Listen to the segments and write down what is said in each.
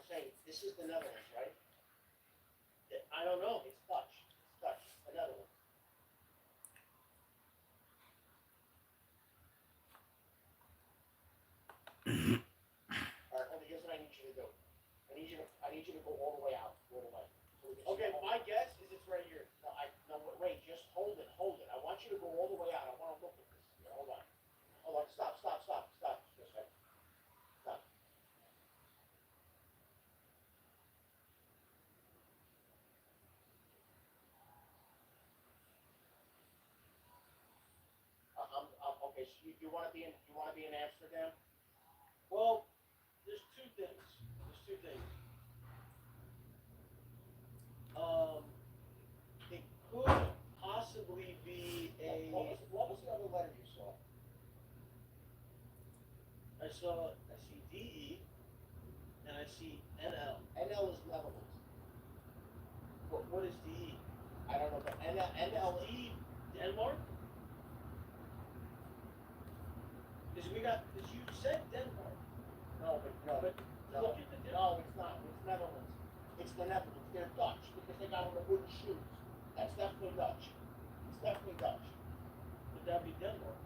I'm saying, this is the Netherlands, right? I don't know. It's Dutch, it's Dutch, the Netherlands. Alright, hold on, here's what I need you to do. I need you to go all the way out, all the way. So we can see Okay, the whole- my guess is it's right here. No, wait, just hold it, hold it. I want you to go all the way out. I wanna look at this. Here, hold on. Hold on, stop. Just a second. Stop. Okay, so you wanna be in Amsterdam? Well, there's two things. There's two things. Um, it could possibly be What was the other letter you saw? I see DE and I see NL. NL is Netherlands. What is DE? I don't know, but NL Is D Denmark? Because you said Denmark. no, But no, look at the difference. no, it's not. It's Netherlands. It's the Netherlands. They're Dutch because they got on the wooden shoes. That's definitely Dutch. It's definitely Dutch. Would that be Denmark?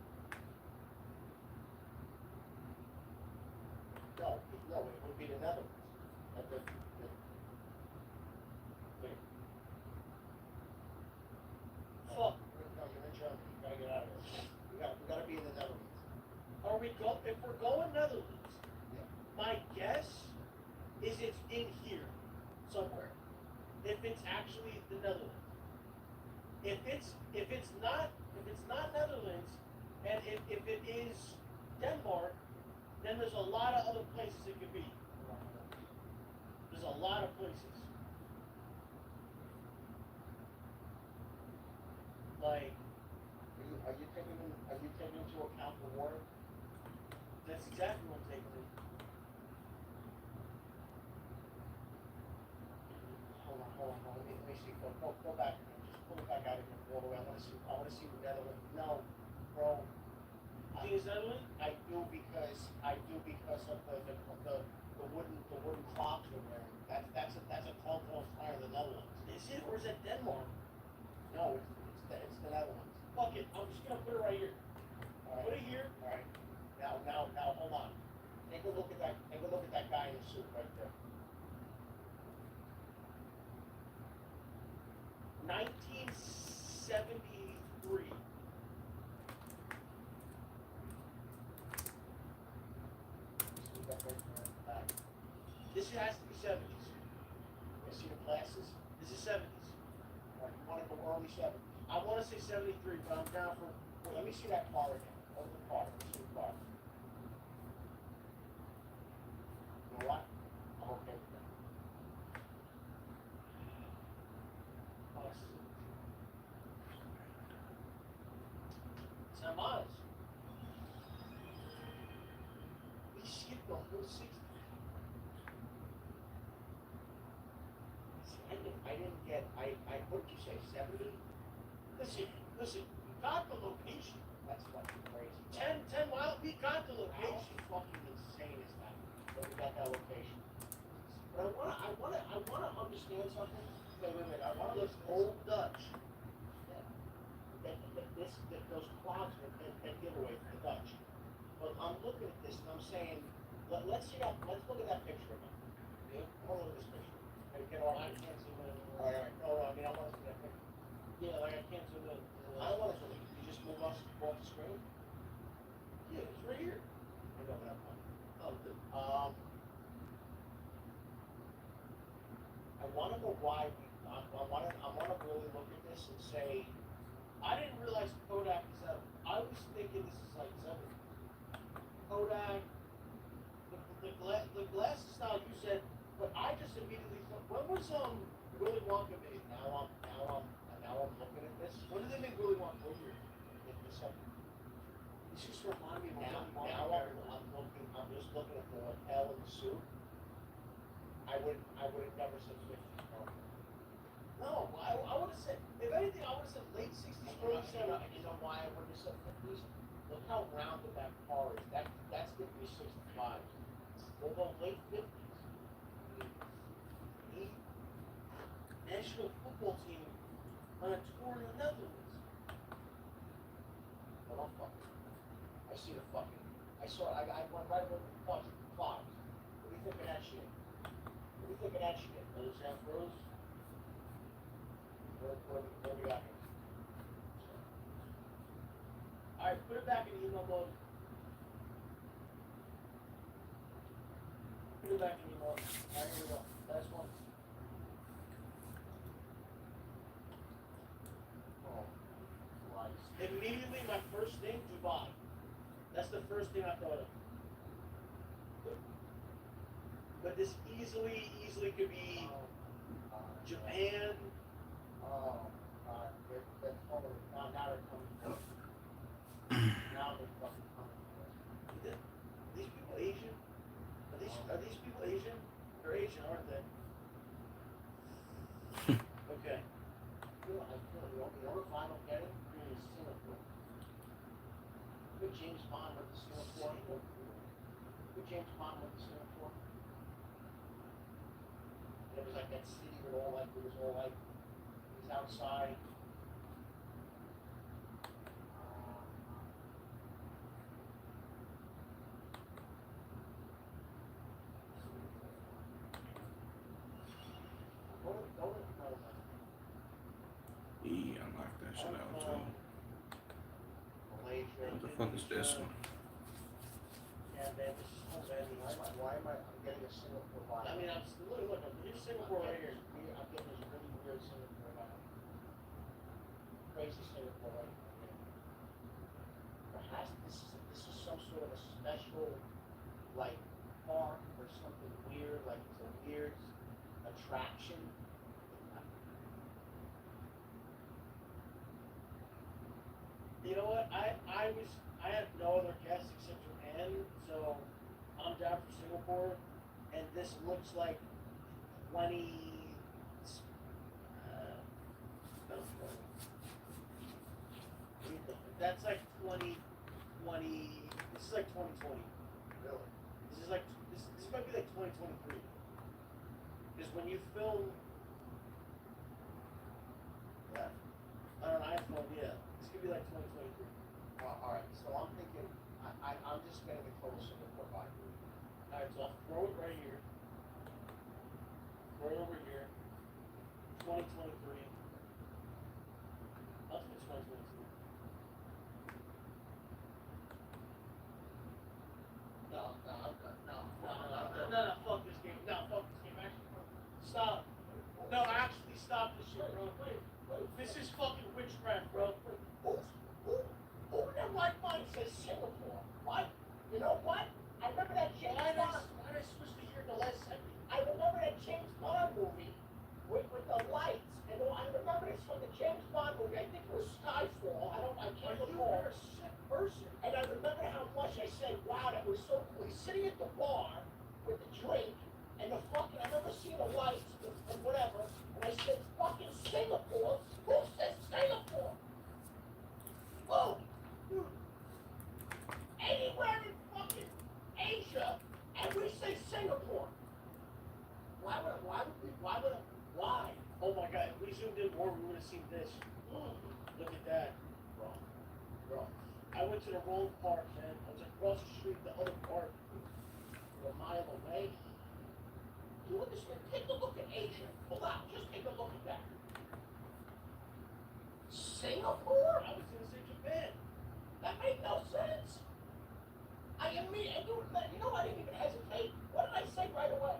No, it would be the Netherlands. Wait. Fuck. No, you're in Germany. You gotta get out of here. We gotta be in the Netherlands. If we're going Netherlands, Yeah. my guess is it's in here somewhere. If it's actually the Netherlands. If it's not Netherlands, and if it is Denmark, then there's a lot of other places it could be. There's a lot of places. Like, Are you taking into account the water? that's exactly what I'm taking in. Hold on. Let me see. Go back. Just pull it back out again all the way. I wanna see the Netherlands. No, bro. You think it's Netherlands? I do because of the wooden clocks we're wearing. That's a telltale sign of the Netherlands. Is it, or is that Denmark? No, it's the Netherlands. Fuck it, I'm just gonna put it right here. All right. Put it here. All right. Now, hold on. Take a look at that guy in the suit right there. 1973. See that right there in the back. This has to be 70s. You see the glasses? This is 70s. All right, you wanna go early 70s? I want to say 73, but I'm down for. Well, let me see that car again. Go to the car. Let me see the car. You know what? I'm okay with that. Ten miles. We skipped the whole 60. See, I didn't get, what did you say, 70? Listen, we got the location. That's fucking crazy. 10 miles, we got the How location. fucking insane is that? That we got that location. But I wanna understand something. Wait a minute, I wanna Look, listen. old Dutch. Those clouds that giveaway for the Dutch. But I'm looking at this and I'm saying, let's look at that picture again. Yeah, hold on to this picture. Get all, I can't zoom in. Alright, no, I mean, I want to see that picture. Yeah, like I can't zoom in. I don't want to see it. You just move us off the screen? Yeah, it's right here. I know that one. Oh, good. I wanna know why I wanna really look at this and say, I didn't realize Kodak is out. I was thinking this is like 70. Kodak, the glasses style you said, but I just immediately thought, when was Willy Wonka made? now I'm looking at this. When did they make Willy Wonka? What year? This This just reminded me of now Willy now Wonka. I'm just looking at the lapel and the suit. I would have never said 50s, bro. No, I would have said, if anything, I would have said late 60s, early 70s. You know why I would have said 50s? Look how rounded that car is. That's giving me 65s. We'll go late 50s. national football team on a tour in the Netherlands. Well, don't fuck. I see the fucking. I went right over the fucking clouds. What do you think of that shit? What do you think of that shit? Those Afros. What do we got here? Alright, put it back in email mode. Put it back in email mode. Alright, here we go. Last one. Oh, Christ. Immediately, my first thing, Dubai. That's the first thing I thought of. But this easily could be Japan. Oh, that's totally. Now they're coming. Now they're fucking coming. Are these people Asian? Are these people Asian? They're Asian, aren't they? Okay. I feel the only final getting is Singapore. Good James Bond went to Singapore. Good James Bond went to Singapore. It was like that city with all like, it was outside. He unlocked that shit out too. Malaysia. What the fuck is this one? Yeah, man, this is so bad. Why am I getting a Singapore vibe? I mean, look, here's Singapore right here. I'm getting this really weird Singapore vibe. Crazy Singapore right here. Perhaps this is some sort of a special, like, park or something weird, like it's a weird attraction. You know what? I have no other guess except Japan, so I'm down for Singapore, and this looks like 20. That's like 2020. This is like 2020. Really? This might be like 2023. Because when you film on an iPhone, yeah, this could be like 2023. All right. So I'm thinking, I'm just getting a total Singapore vibe. Alright, so I'll throw it right here. Throw it over here. 2023. I'll do 2022. No, I'm good. No, Fuck this game. No, fuck this game. Actually, stop. No, actually, stop this shit, bro. This is fucking witchcraft, bro. Who in their right mind says Singapore? What? You know what? I remember that James Bond. Why did I switch to here the last second? I remember that James Bond movie with the lights. And I remember this from the James Bond movie. I think it was Skyfall. I can't recall. You're a sick person. And I remember how much I said, wow, that was so cool. He's sitting at the bar with the drink and the fucking, I remember seeing the lights and whatever. And I said, fucking Singapore? Who says Singapore? Whoa. Anywhere in fucking Asia, and we say Singapore. Why? Oh my god, if we zoomed in more, we would have seen this. Look at that. Bro. I went to the wrong park, man. I was across the street, the other park. A mile away. You understand? Take a look at Asia. Hold on, just take a look at that. Singapore? I was gonna say Japan. That made no sense. You know, I didn't even hesitate. What did I say right away?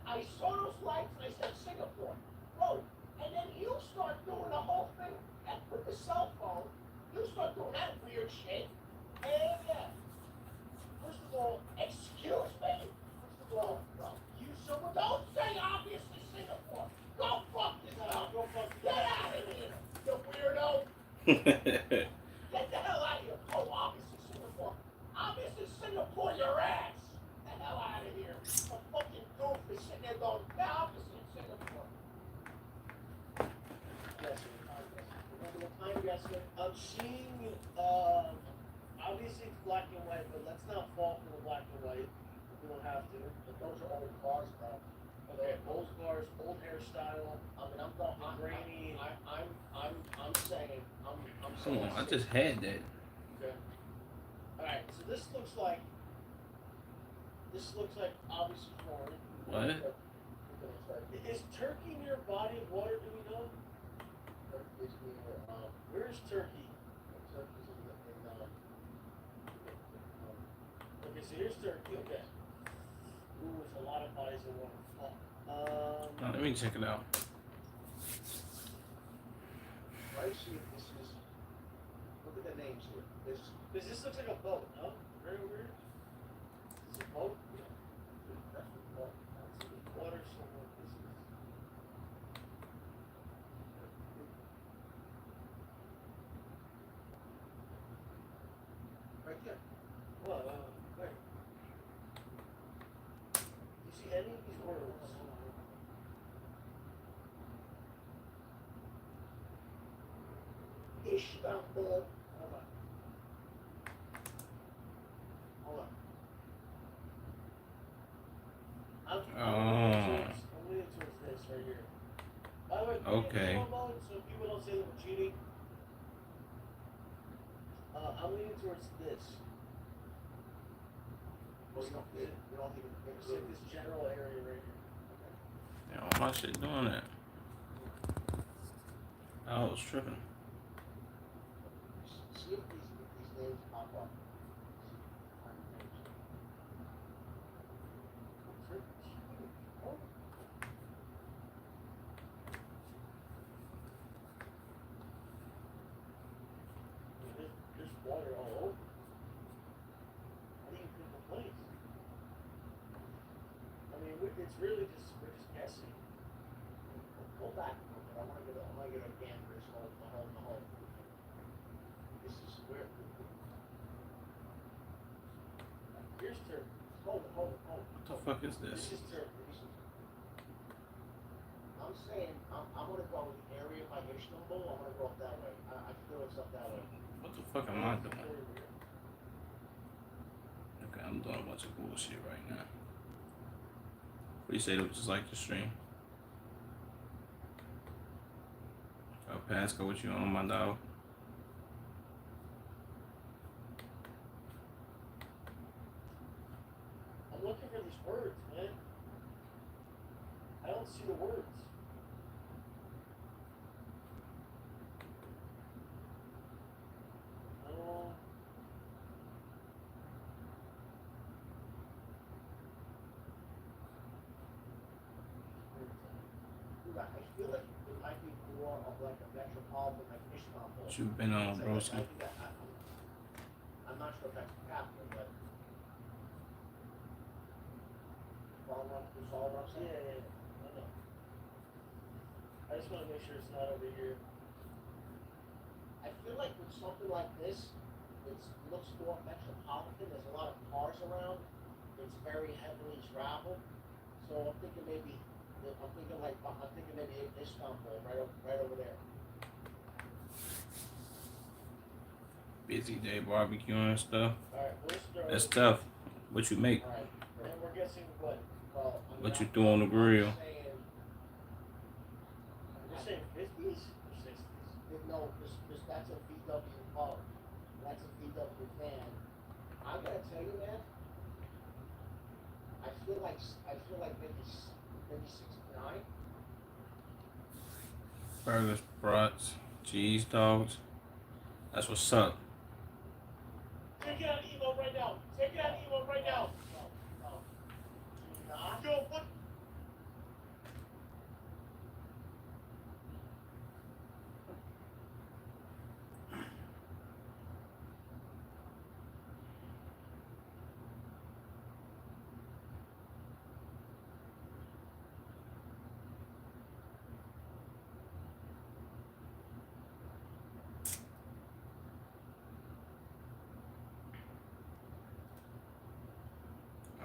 I saw those lights and I said Singapore. Bro, and then you start doing the whole thing with the cell phone. You start doing that weird shit. And yeah. First of all, excuse me. First of all, bro, don't say obviously Singapore. Go fuck yourself. Go fuck Get out of here, you weirdo. Get the hell out of here. Oh, obviously Singapore. Obviously Singapore, your ass. Get the hell out of here. A fucking goof is sitting there going, yeah, obviously Singapore. Yes, remember the time yesterday? I'm seeing, obviously it's black and white, but let's not fall for the black and white. We don't have to. But those are old cars, bro. Okay, old cars, old hairstyle, I mean, I'm going. grainy. I'm saying. I'm Come saying. on, I just had that. Okay. Alright, so this looks like obviously foreign. What? Is Turkey near body of water, do we know? Where's Turkey? Okay, so here's Turkey, okay. Ooh, it's a lot of bodies of water. Now, let me check it out. Right, see if this is. Look at the names here. This looks like a boat, no? Very weird. It's a boat? That's what. Water somewhere. This is. Right there. Well, wait. You see any of these words? Istanbul. Hold on. Hold on. I'm leaning towards this right here. By the way, Okay. so people don't say that we're cheating. I'm leaning towards this. Well, you don't even It's like this general area right here. Yeah, why my shit doing that? I was tripping. See if these names pop up. There's water all over. How do you pick a place? I mean, it's really just, we're just guessing. Go back. I want to get a gander. This whole, the whole. This is where. Here's Turkey. Hold it. What the fuck is This this? is Turkey. I'm saying I'm gonna go area by Istanbul. I'm gonna go up that way. I feel it's up that way. What the fuck am I doing? Okay, I'm doing a bunch of bullshit right now. What do you say? It was just like the stream. Pasco, what you on, my dog? I'm looking for these words, man. I don't see the words. I feel like it might be more of like a metropolitan, like Istanbul. What you been on, It's like broski? I'm not sure if that's the capital, but. Follow what I'm saying? Yeah. I know. I just want to make sure it's not over here. I feel like with something like this, it looks more metropolitan. There's a lot of cars around. It's very heavily traveled. So I'm thinking maybe Istanbul, right over there. Busy day barbecuing and stuff. Alright, where's the... That's tough. What you make? All right. And we're guessing what? Well, What you threw on the grill? I'm saying, You're saying 50s or 60s? no, this that's a VW car. That's a VW van. I gotta tell you, man. I feel like maybe 69. Burgers, brats, cheese dogs. That's what's up. Take it out of Evo right now. Take it out of Evo right now. Not. Yo, what?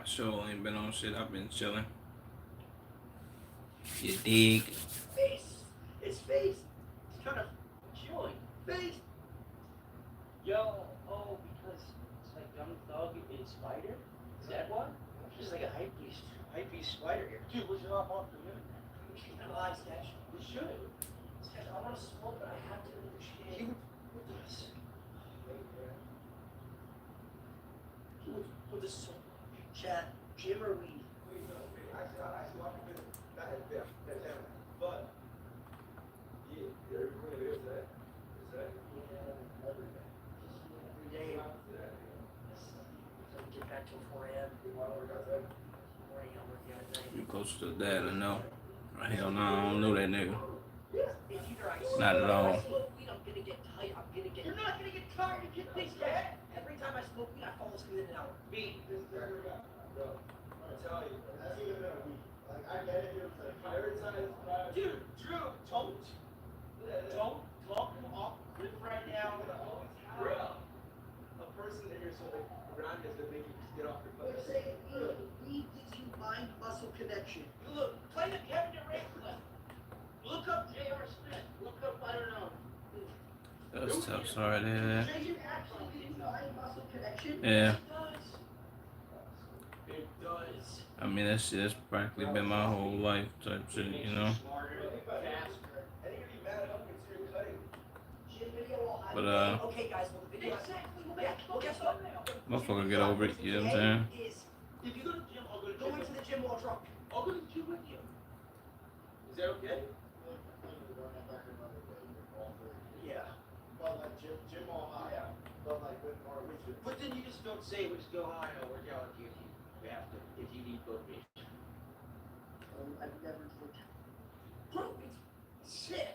I sure ain't been on shit. I've been chilling. You dig? Face. His face. It's kind of chilling. Face. Yo, oh, because it's like Young Thug in Spider? Is that one? He's like a hype beast be spider here. Dude, we should hop off the minute. I'm lying, Sketch. We should. Sketch, I want to smoke, but I have to. You with this. With this smoke. Chad, Jim or weed? But yeah, everybody is that. Every day. Get back till 4 a.m. Morning, I'm working at night. You close to dad, I know. Hell no, I don't know that nigga. It's either I Not at all. smoke weed, I'm gonna get tight. I'm gonna get. You're not gonna get tired. You get things bad. Every time I smoke weed, I fall asleep in an hour. Me. Dude, Drew, don't talk him off Rip right now. Bro, a person that you're so around is that make you just get off your They're butt. saying weed gives you mind-muscle connection. You look, play the Kevin Durant clip. Look up J.R. Smith. Look up, I don't know. That's tough, sorry to hear that. Does it actually give you mind-muscle connection? Yeah, It does. I mean, that's practically been my whole life type shit, you know? Smarter, faster. And you're gonna be mad at them because you're cutting. Gym video will have. But, Okay, guys, well, the video. Exactly. Well, guess what? Motherfucker get over it, you know what I'm saying? Is If you go to the gym, I'll go to go into the gym while drunk. I'll go to the gym with you. Is that okay? Yeah. But like Jim all high. Yeah. But like with you. But then you just don't say, we just go high and I'll work out with you if you have to, if you need motivation. I've never looked. Bro, it's sick.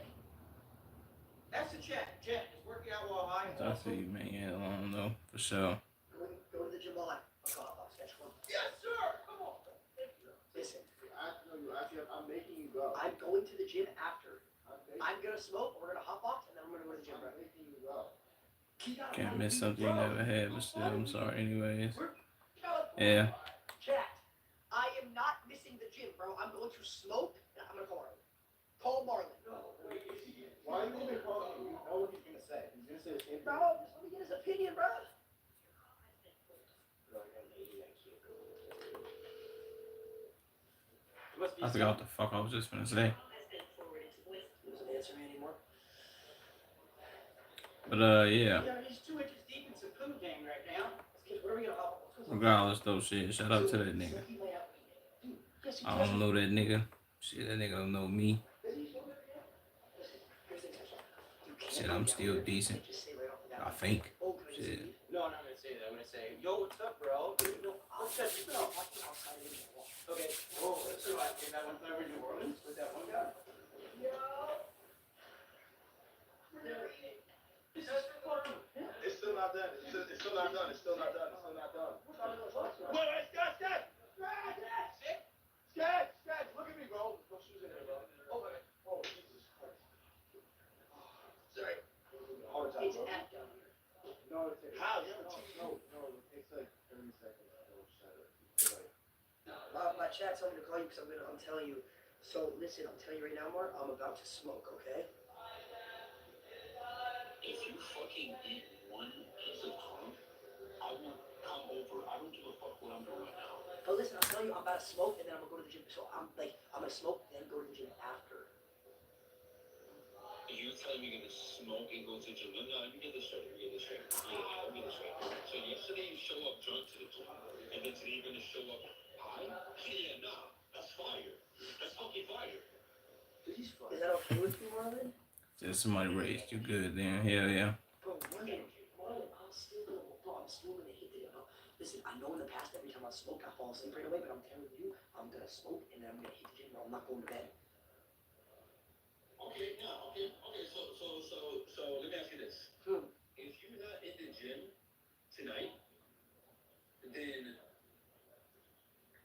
That's the chat. Chat is working out while high. I feel you, man. Yeah, I don't know, for sure. Go to the gym while I'll call up sketch one. Yes, sir. Come on. Listen, I'm making you go. I'm going to the gym after. I'm I'm gonna smoke, we're gonna hop box, and then I'm gonna go to the gym. making you go. Can't miss something you never had, but still, I'm sorry anyways. Yeah. Chat, I am not missing the gym, bro. I'm going to smoke, and I'm gonna call Marlon. Call Marlon. Why are you even calling me? You know what he's gonna say. He's gonna say the same thing. Bro, just let me get his opinion, bro. I forgot what the fuck I was just gonna say. He doesn't answer me anymore. But, yeah. Yeah, he's 2 inches deep in some food gang right now. Sketch, what are we gonna hop on? Regardless, though, shit, shout out to that nigga. He might have- Dude, yes, he I does. don't know that nigga. Shit, that nigga don't know me. Here's the catch. You can't Shit, go I'm down still there. decent. Just say right off the bat. I think. Oh, can I just Shit. leave? No, I'm not gonna say that. I'm gonna say, yo, what's up, bro? Dude, no, I'll what's up, check it bro? out. Watch it outside of the wall. Okay. Oh, so I did that one time in New Orleans with that one guy. This is fun. It's still not done. It's still not done. It's still not done. It's still not done. Wait, Scott. Scott, look at me, bro. No shoes in there, bro. Oh, Jesus Christ. Sorry. Hard time, It's bro. at down here. No, it takes. How? You have a TV? No, it takes like 30 seconds. No, shut it. My chat told me to call you because I'm telling you. So listen, I'm telling you right now, Mark, I'm about to smoke, okay? If you fucking eat one piece of crumb, I will come over. I don't give a fuck what I'm doing right now. But listen, I'm telling you, I'm about to smoke and then I'm gonna go to the gym. So I'm gonna smoke then go to the gym after. You telling me you're gonna smoke and go to the gym? No, let me get this straight. Yeah, let me get this straight. So yesterday you show up drunk to the gym, and then today you're gonna show up high? Yeah, nah. That's fire. That's fucking fire. Is that okay with you, Marlon? Just somebody raised you good then. Hell yeah. Bro, Marlon, I'm still gonna hit it. Listen, I know in the past every time I smoke I fall asleep right away, but I'm telling you, I'm gonna smoke and then I'm gonna hit the gym, bro. I'm not going to bed. Okay, no, okay. So let me ask you this. If you're not in the gym tonight, then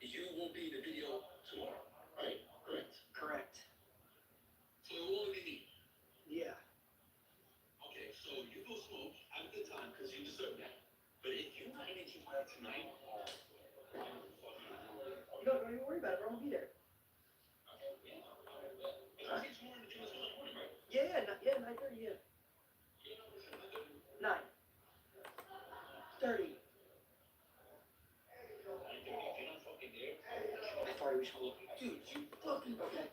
you won't be in the video tomorrow, right? Correct? Correct. So it will only be me. Yeah. Okay, so you go smoke, have a good time, because you deserve that. But if you're not in the gym tonight, No, don't even worry about it, bro. I'll be there. Yeah, 9:30, yeah. 9:30. party we should go. Dude, you fucking okay.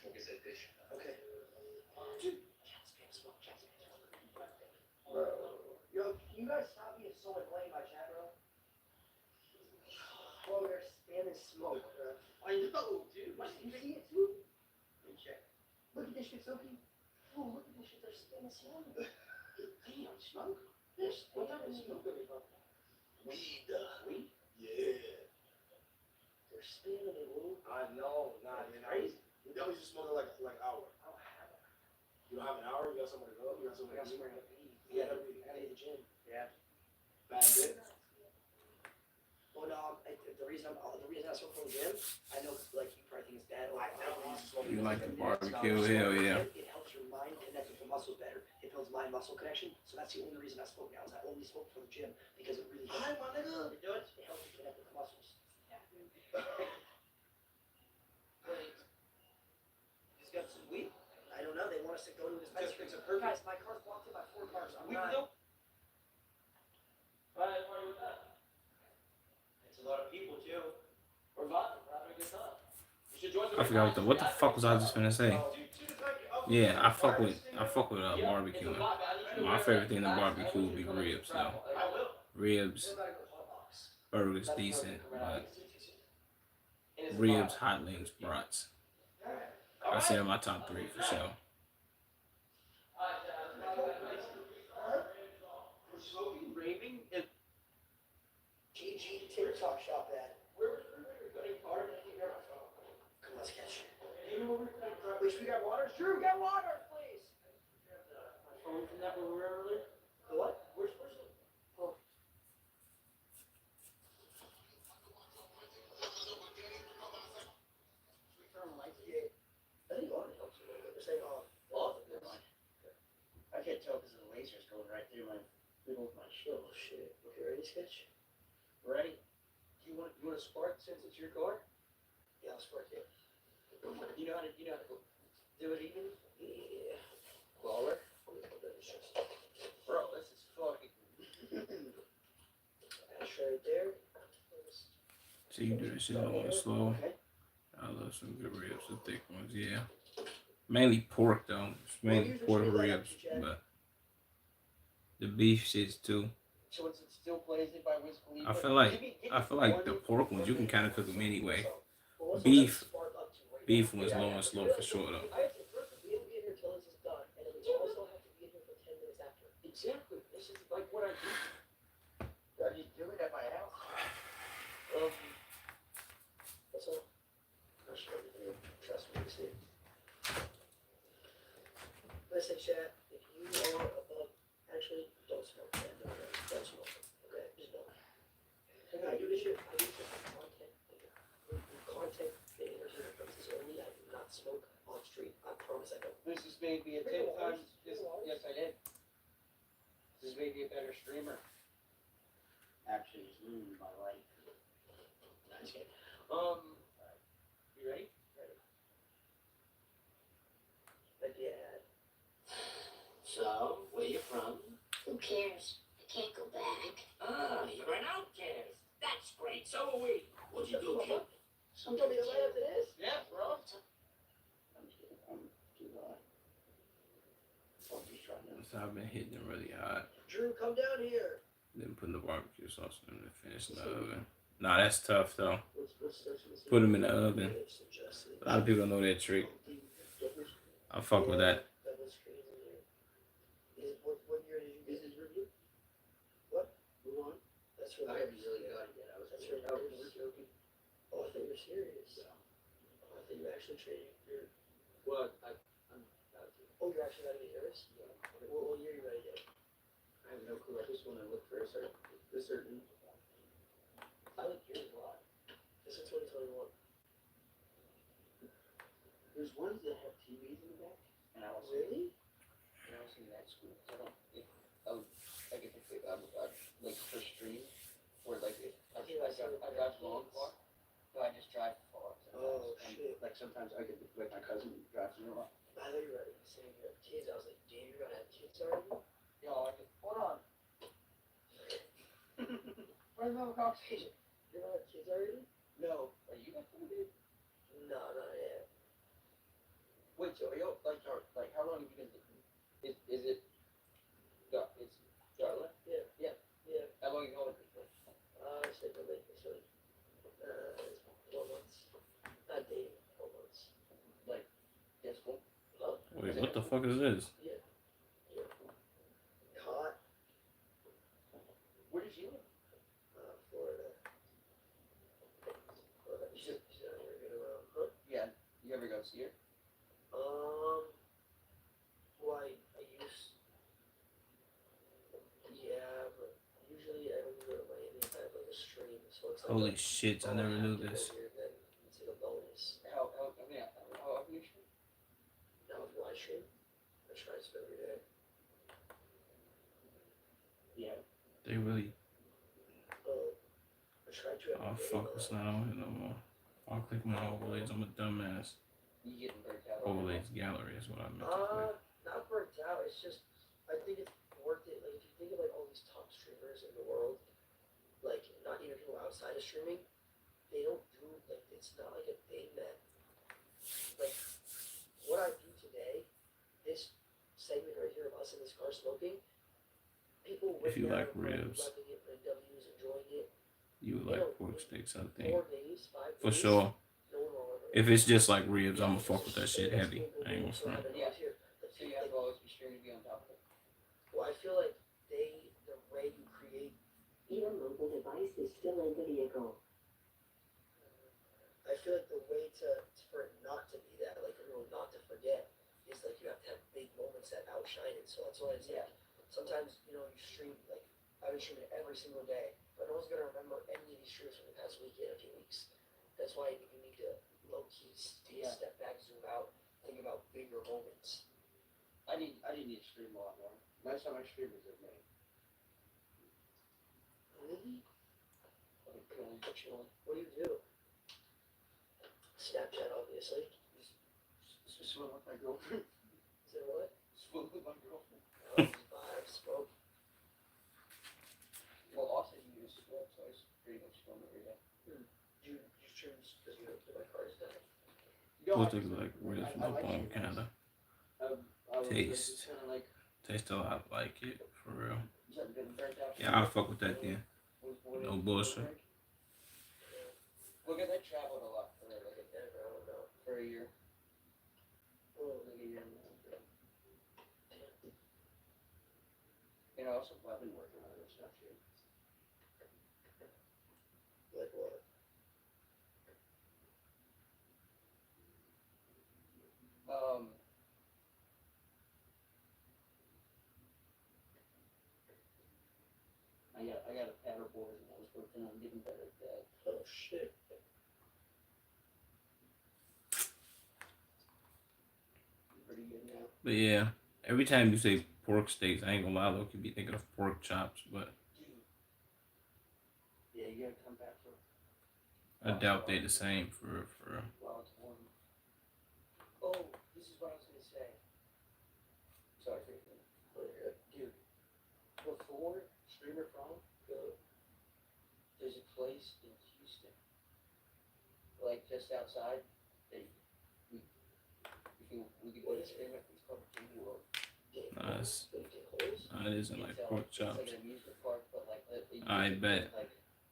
Focus that dish. Okay. Dude, Bro. Yo, can you guys stop being so annoying by chat, bro? Bro, they're spamming smoke, bro. I know, dude. You see it too? Let me check. Look at this shit, Sophie. Oh, look at this shit. They're spamming smoke. damn, smoke? This, what type of smoke are they talking? Weed. Weed? Yeah. They're spamming it, bro. I know. Nah, man. Crazy. You definitely just smoke it like an hour. I don't have it. You don't have an hour? You got somewhere to go? You got I somewhere got to somewhere eat? to eat. Yeah, I gotta hit the gym. Bad bit? Well, no, the reason I smoke from the gym, I know, like, you probably think it's bad. Like, You like the barbecue? Hell yeah. It helps your mind connect with the muscles better. It builds mind-muscle connection. So that's the only reason I smoke now. Is I only smoke for the gym because it really Hi, my nigga. it does. It helps you connect with the muscles. He's got some weed. I don't know. They want us to go to this Just dispensary. fix a perfect. Guys, my car's blocked in by 4 cars. I'm Weed not. dope. Right, party with that. It's a lot of people too. We're vibing. We're having a good time. You should join the. I forgot what the fuck was I just gonna say? Yeah, I fuck with Yeah, barbecue. it's a vibe. I need My to- favorite thing in barbecue would be ribs though. I will. Ribs, We're about to go hot box. burgers decent, but And it's a ribs, vibe. hot wings, brats. All I right. say in my top 3 for sure. We're smoking, raving, and GG TikTok shop at. where was we part? Come, let's catch it. Even when we were cutting crap. Wish we got water. Drew, get water, please. Phone from that where we were earlier. The what? Where's the? Oh. Turn lights. Yeah. I think on it helps a little bit. They're saying off. Off? I can't tell because the laser's going right through my middle of my show. Oh shit. Okay, ready, Sketch? Ready? You want to spark since it's your car? Yeah, I'll spark it. You know how to do it even? Yeah. Baller. Bro, this is fucking. That's right there. So you do this shit on slow. Okay. I love some good ribs, the thick ones, yeah. Mainly pork though. It's mainly pork ribs, but the beef shits too. So it's still blazing by Wiz Khalifa. I feel like the pork ones you can kind of cook them anyway. Beef ones low and slow for sure though. I have to first we don't get here till this is done, and then we also have to be here for 10 minutes after. Exactly. This is like what I do. I just do it at my house. That's all. Trust me, trust me, see. Listen, chat. If you are above, actually, don't smoke. Man. Don't smoke. Okay, just don't. I do this shit. I do this shit for content. Content creators and purposes only. I do not smoke on street. I promise I don't. This has made me a 10 times. Yes, I did. This has made me a better streamer. Actually, it's ruined my life. Nice game. You ready? Ready. Like, yeah. So, where you from? Who cares? I can't go back. Ah, you're an outcast. That's great. So are we. What'd you do, kid? Some told me to lay after this. Yeah, bro. I'm just kidding. I'm too high. I'm just trying to. So I've been hitting them really hot. Drew, come down here. Then putting the barbecue sauce in them to finish in the oven. Nah, that's tough though. What's Put them in the oven. A lot of people don't know that trick. I fuck with that. What year did you business review? What? Move on. That's for I haven't really got it yet. I was That's joking. for we're joking. Oh, I thought you were serious. Oh, I thought you were actually trading. What? I'm about to. Oh, you're actually ready to hear this? Yeah. What year are you ready to? I have no clue. I just want to look for a certain. I like yours a lot. This is 2021. There's ones that have TVs in the back, and I was Really? and I was in that school. I don't. Like if I'm like for stream, or like if I drive long car, but I just drive far. Oh, And, shit. like sometimes I could like my cousin drives me around. I thought you were ready. Same here. Kids, I was like, damn, you're gonna have kids already? You know, I could. Hold on. Where's the conversation? You're gonna have kids already? No. Are you that kind of dude? No, not yet. Wait, so are you like how long have you been thinking? Is it it's Darla? Yeah. Yeah. Yeah. How long have you known her for? It's like the late, it's like, 4 months. Not dating, 4 months. Yeah, school. Huh? Wait, what the fuck is this? Yeah. Caught, Where did you live? Florida. She's not here good around. Huh? Yeah. You ever go see her? Well, I used, yeah, but usually I don't go to Miami if I have like a stream, so it's like Holy shit, I never knew this. Then it's like a bonus. How often you stream? Now if I stream, I try to every day. Yeah. They really. I try to every Oh day. fuck, it's not on here no more. I'll click my overlays. I'm a dumbass. You getting burnt out? Overlays gallery is what I meant to click. Not burnt out. It's just I think it's worth it. Like if you think of like all these top streamers in the world, like not even people outside of streaming, they don't do like it's not like a thing that like what I do today. This segment right here of us in this car smoking. People If you right like now are ribs. loving it, like W's enjoying it. You would like pork sticks, I 4 think. days, 5 days. For sure. No one will ever. If it's just like ribs, I'ma fuck with that shit heavy. I ain't gonna front. Yeah. So you have to always be streaming to be on top of it. Well, I feel like the way you create. Your mobile device is still in the vehicle. I feel like the way for it not to be that, like for everyone not to forget, is like you have to have big moments that outshine it. So that's why it's like sometimes you stream like I've been streaming every single day, but no one's gonna remember any of these streams from the past week in a few weeks. That's why you need to low key take a step back, zoom out, think about bigger moments. I need to stream a lot more. Last time I streamed was in May. Really? Like chilling. What do you do? Snapchat, obviously. Just swim with my girlfriend. Is it what? Swim with my girlfriend. Vibe, smoke. Well, also you use swim, so I just pretty much swim every day. You stream because you don't get my cards done. Looks like ribs with no bone, kinda. I was Taste. just kinda like, Taste a lot like it, for real. you haven't been burnt out. Yeah, I'll fuck with that then. No bullshit. Look at that traveled a lot for Like like a never, I don't know. for a year. Well, Like a year and a half. You know, also I've been working on other stuff too. like what? I got a paddleboard and I was working on getting better at that. Oh shit. Pretty good now. But yeah, every time you say pork steaks, I ain't gonna lie, though, could be thinking of pork chops, but Dude. Yeah, you gotta come back for I doubt they the same for while it's warm. Oh, this is what I was gonna say. Sorry for you. Dude, before Streamer Prom, there's a place in Houston, like just outside, that we could go to Streamer, it's called Game World. Nice. Like get holes? it isn't like pork It's chops. like an amusement park, but like, I bet. Like,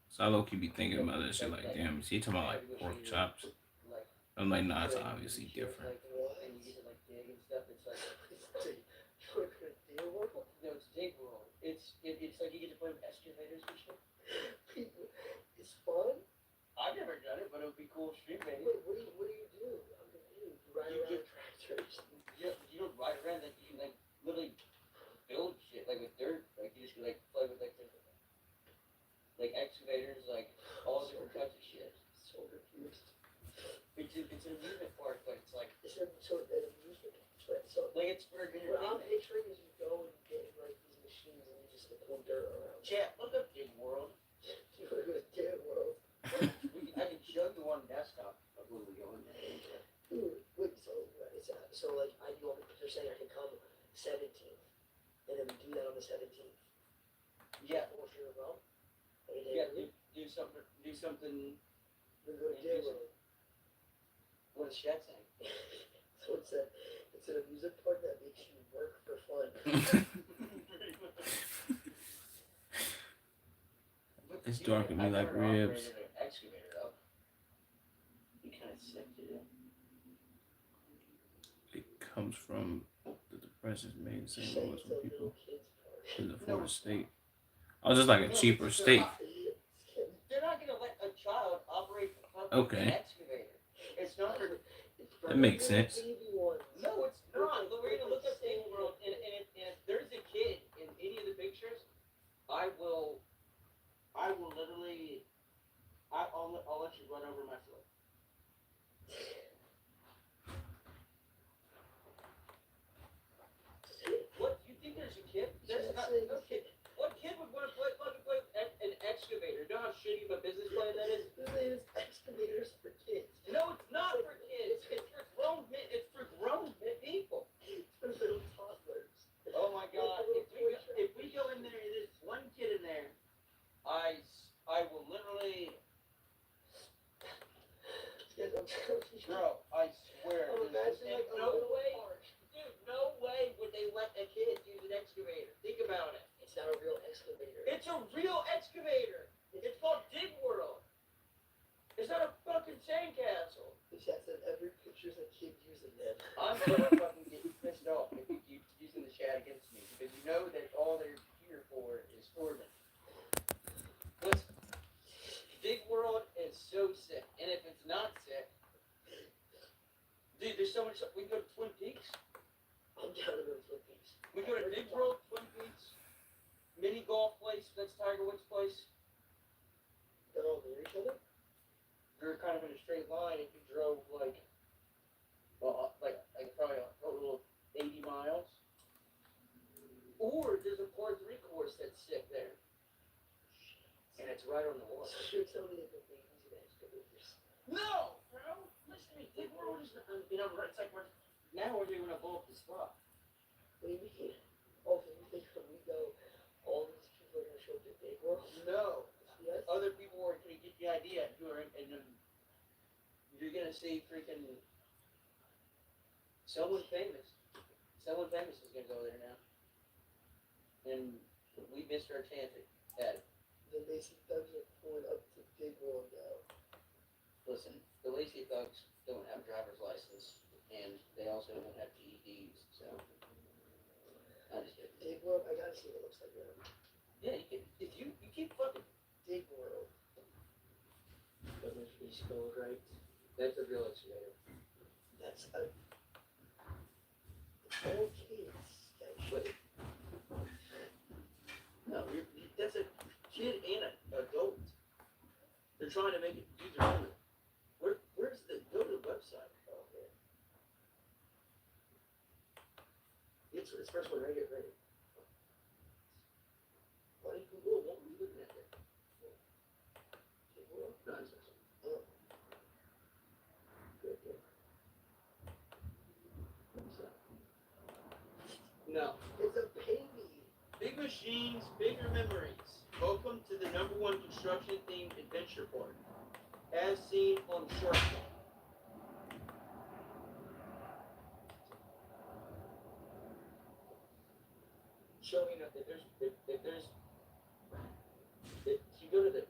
So I low key be thinking about that shit like, damn, is he talking about like pork chops? like, I'm like, nah, it's obviously different. like, and you get to like dig and stuff, it's like, You wanna go to Deer World? no, it's Dig World. It's like you get to play with excavators and shit. It's fun. I've never done it, but it would be cool stream maybe. Wait, what do you do? I'm confused. You ride You around get- tractors. You don't ride around, like you can like literally build shit like with dirt. Like you just can like play with like different like excavators, like all different types of shit. So confused. It's an amusement park, but it's like So an amusement. So like it's for what I'm entertainment. picturing is you go and get in like these machines and you just like pull dirt around. Chat, look up Dig World. You wanna go to Deer World? I can show you on desktop of where we're going. Dude, wait, so like you're saying I can come 17th, and then we do that on the 17th. Yeah, Or if you're wrong. yeah. Do something We go to Day World. What is Shed saying? So it's an amusement park that makes you work for fun. It's dark to me I've like never ribs. operated an excavator though. You kind of sick to do. It comes from the depressions made in St. Saying Louis it's when a people little kid's park. couldn't afford a steak. I was just like a cheaper steak. They're not gonna let a child operate a fucking Okay. excavator. It's not for. That makes sense. Baby ones. No, it's not. We're gonna look up Day World, and if there's a kid in any of the pictures, I will literally, I'll let you run over my foot. What, you think there's a kid? There's not, no kid. What kid would want to play an excavator? You know how shitty of a business plan that is? His name is Excavators for Kids. No, it's not for kids. It's for grown men. It's for grown people. For little toddlers. Oh my God! If we go in there, and there's one kid in there, I will literally, Yes, I'm telling you. bro. I swear. I'm imagining like a no little way, park. dude. No way would they let a kid use an excavator. Think about it. It's not a real excavator. It's a real excavator. It's called Dig World. It's not a fucking sandcastle. The chat said every picture's a kid using them. I'm gonna fucking get pissed off if you keep using the chat against me because you know that all they're here for is for me. Listen, Dig World is so sick, and if it's not sick, dude, there's so much. We can go to Twin Peaks. I'm down to go to Twin Peaks. We go to Dig World, Twin Peaks, mini golf place. That's Tiger Woods' place. They're all near each other? You're kind of in a straight line if you drove like probably a total of 80 miles. Or there's a par 3 course that's sick there. And it's right on the water. So you're telling me that the babies and excavators. No, bro! Listen to me. Dig World is, it's like now we're doing a bulk the spot. What do you mean? Oh, so you think when we go, all these people are going to show up to Big World? No. Yes? Other people are going to get the idea who are and you're going to see freaking someone famous. Someone famous is going to go there now. And we missed our chance at it. The Lacey Thugs are pulling up to Big World now. Listen, the Lacey Thugs don't have driver's license, and they also don't have GEDs, so. I just kidding. Big World, I gotta see what it looks like now. Yeah, you can, if you keep fucking. Big World. But there's East Gold, right? That's a real excavator. That's a. It's all kids. Actually. No, that's a kid and an adult. They're trying to make it user friendly. Where's the go to the website? Oh, man. It's first one right here, right? Why did Google? What were you looking at there? Big World? Nonsense. Oh. Good, good. No. It's a baby. Big machines, bigger memories. Welcome to the #1 construction themed adventure park, as seen on Shark Tank. Show me if you go to the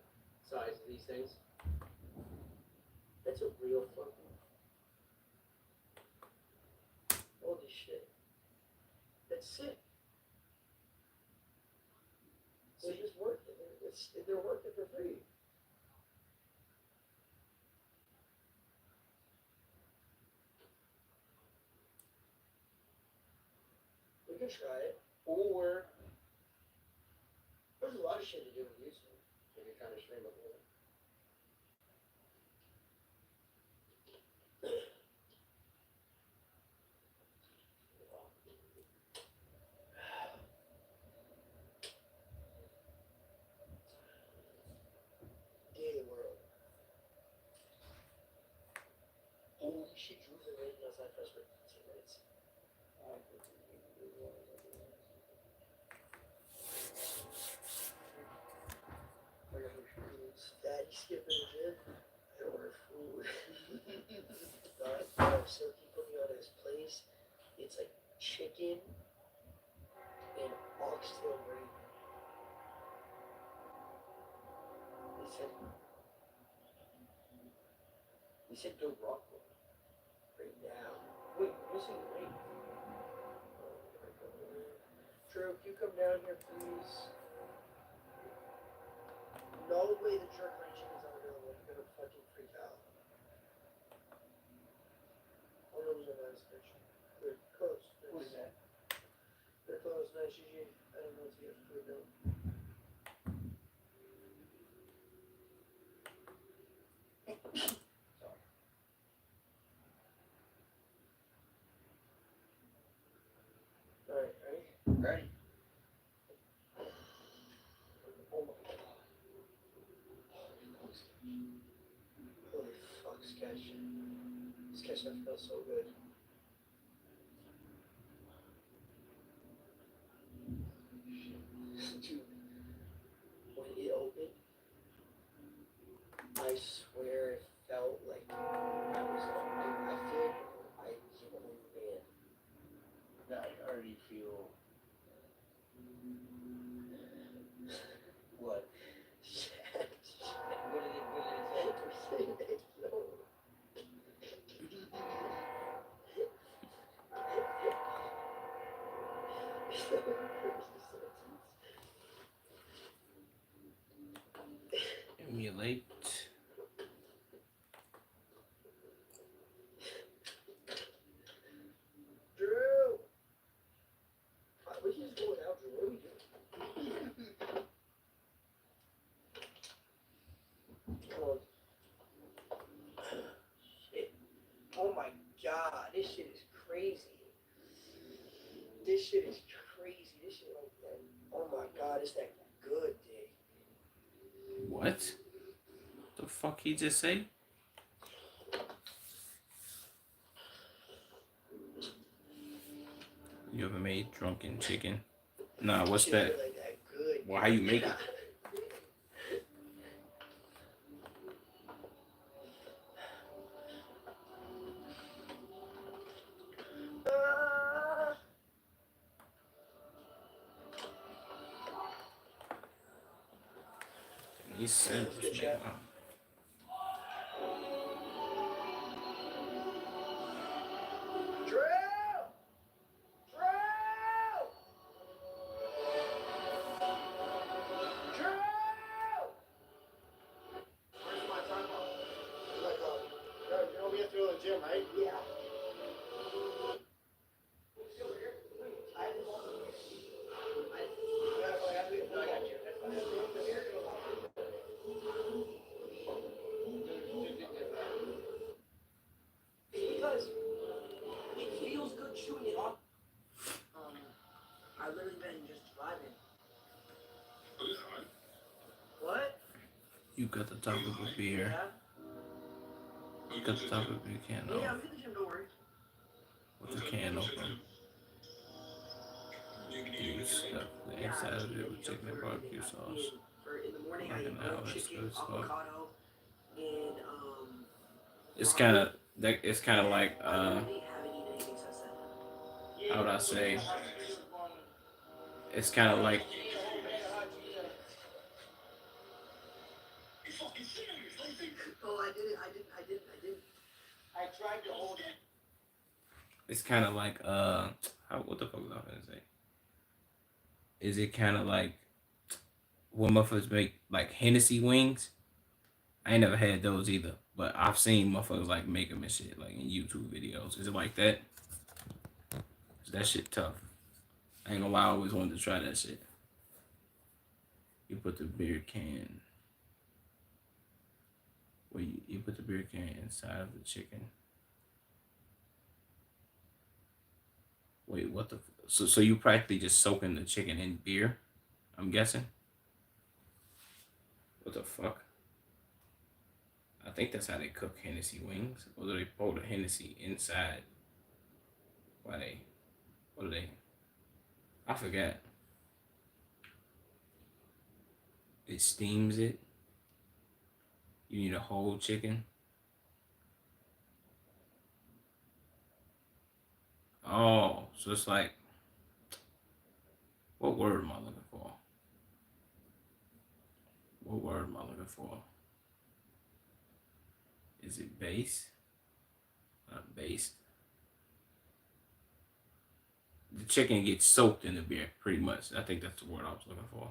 size of these things, that's a real fucking. Holy shit. That's sick. They're just working. They're working for free. We can try it. Or There's a lot of shit to do with YouTube if you're trying to stream a movie. Day World. Holy shit, Drew's been waiting outside for us for 15 minutes. Daddy skipping the gym. I don't worry. said go Rockwell. Right now. Wait, missing the link. Drew, can you come down here, please? No way the jerk line chicken's unavailable. I'm gonna fucking freak out. Oh no, there's a nice picture. They're close. What is that? They're close. Nice, GG. I don't know what's here for food though. Alright, ready? Ready? Oh my god. Holy fuck, sketch. Sketch that feels so good. Dude, when it opened, I swear it felt like I feel like I came home man. I already feel. What? Shit. What did it say? Emulate. Drew! We can just go without Drew. What are we doing? Oh. Shit. Oh my god, this shit is crazy. This shit is crazy. This shit like that. Oh my god, it's that good, dude. What? The fuck he just say? You ever made drunken chicken? Nah, what's Shit that? like that good. Well, how you make it? He said, wow. Drew! Drew! Where's my time out? Like, you know we have to go to the gym, right? Yeah. Because it feels good chewing it off. I literally been just driving. What? You got the top of a beer. Yeah? You got the top of a can Yeah, off. I'm in the gym, don't worry. With the can open. You stuff the inside of it with chicken and barbecue sauce. In the morning, I Like eat an grilled hour, that's chicken, good stuff. avocado, and It's kind of that. It's kind of like I literally haven't eaten anything since then. how would I say? It's kind of like Oh, I didn't. I tried to hold it. it's kind of like how, what the fuck was I gonna say? Is it kind of like when motherfuckers make like Hennessy wings? I ain't never had those either, but I've seen motherfuckers like make them and shit, like in YouTube videos. Is it like that? That shit tough. I ain't gonna lie, I always wanted to try that shit. You put the beer can. Well, you put the beer can inside of the chicken. Wait, what the? So you practically just soaking the chicken in beer? I'm guessing. What the fuck? I think that's how they cook Hennessy wings. Or do they pour the Hennessy inside? Why they? What do they? I forgot. It steams it. You need a whole chicken. Oh, so it's like, what word am I looking for? What word am I looking for? Is it base? Not based. The chicken gets soaked in the beer, pretty much. I think that's the word I was looking for.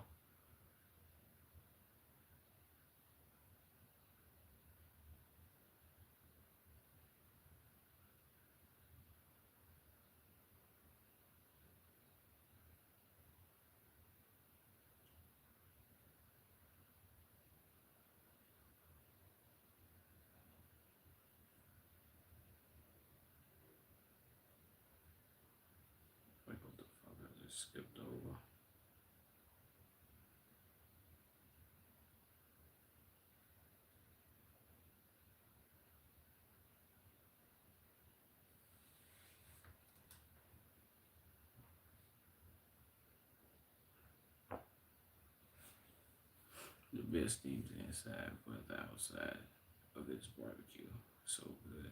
Wait, what the fuck? I just skipped over. The beer steams inside, but the outside of this barbecue. So good.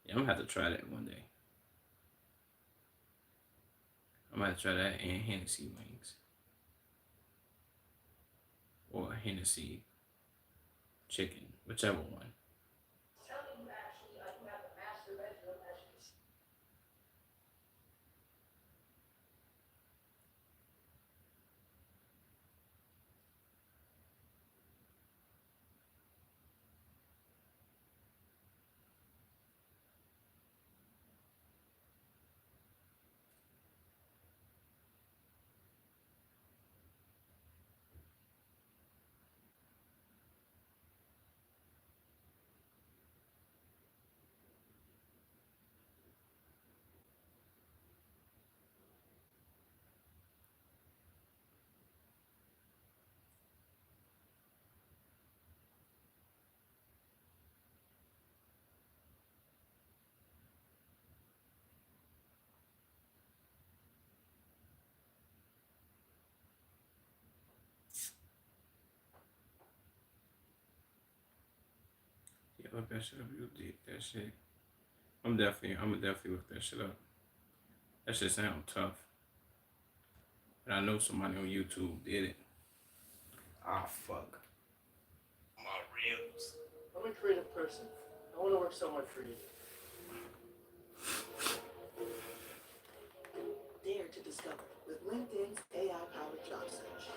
Yeah, I'm gonna have to try that one day. I'm gonna try that and Hennessy wings. Or Hennessy chicken, whichever one. Telling you actually, you have a master bedroom as you can see. Yeah, look that shit up real deep. That shit. I'm definitely look that shit up. That shit sound tough. And I know somebody on YouTube did it. Ah, fuck. My ribs. I'm a creative person. I want to work somewhere creative. Dare to discover with LinkedIn's AI-powered job search.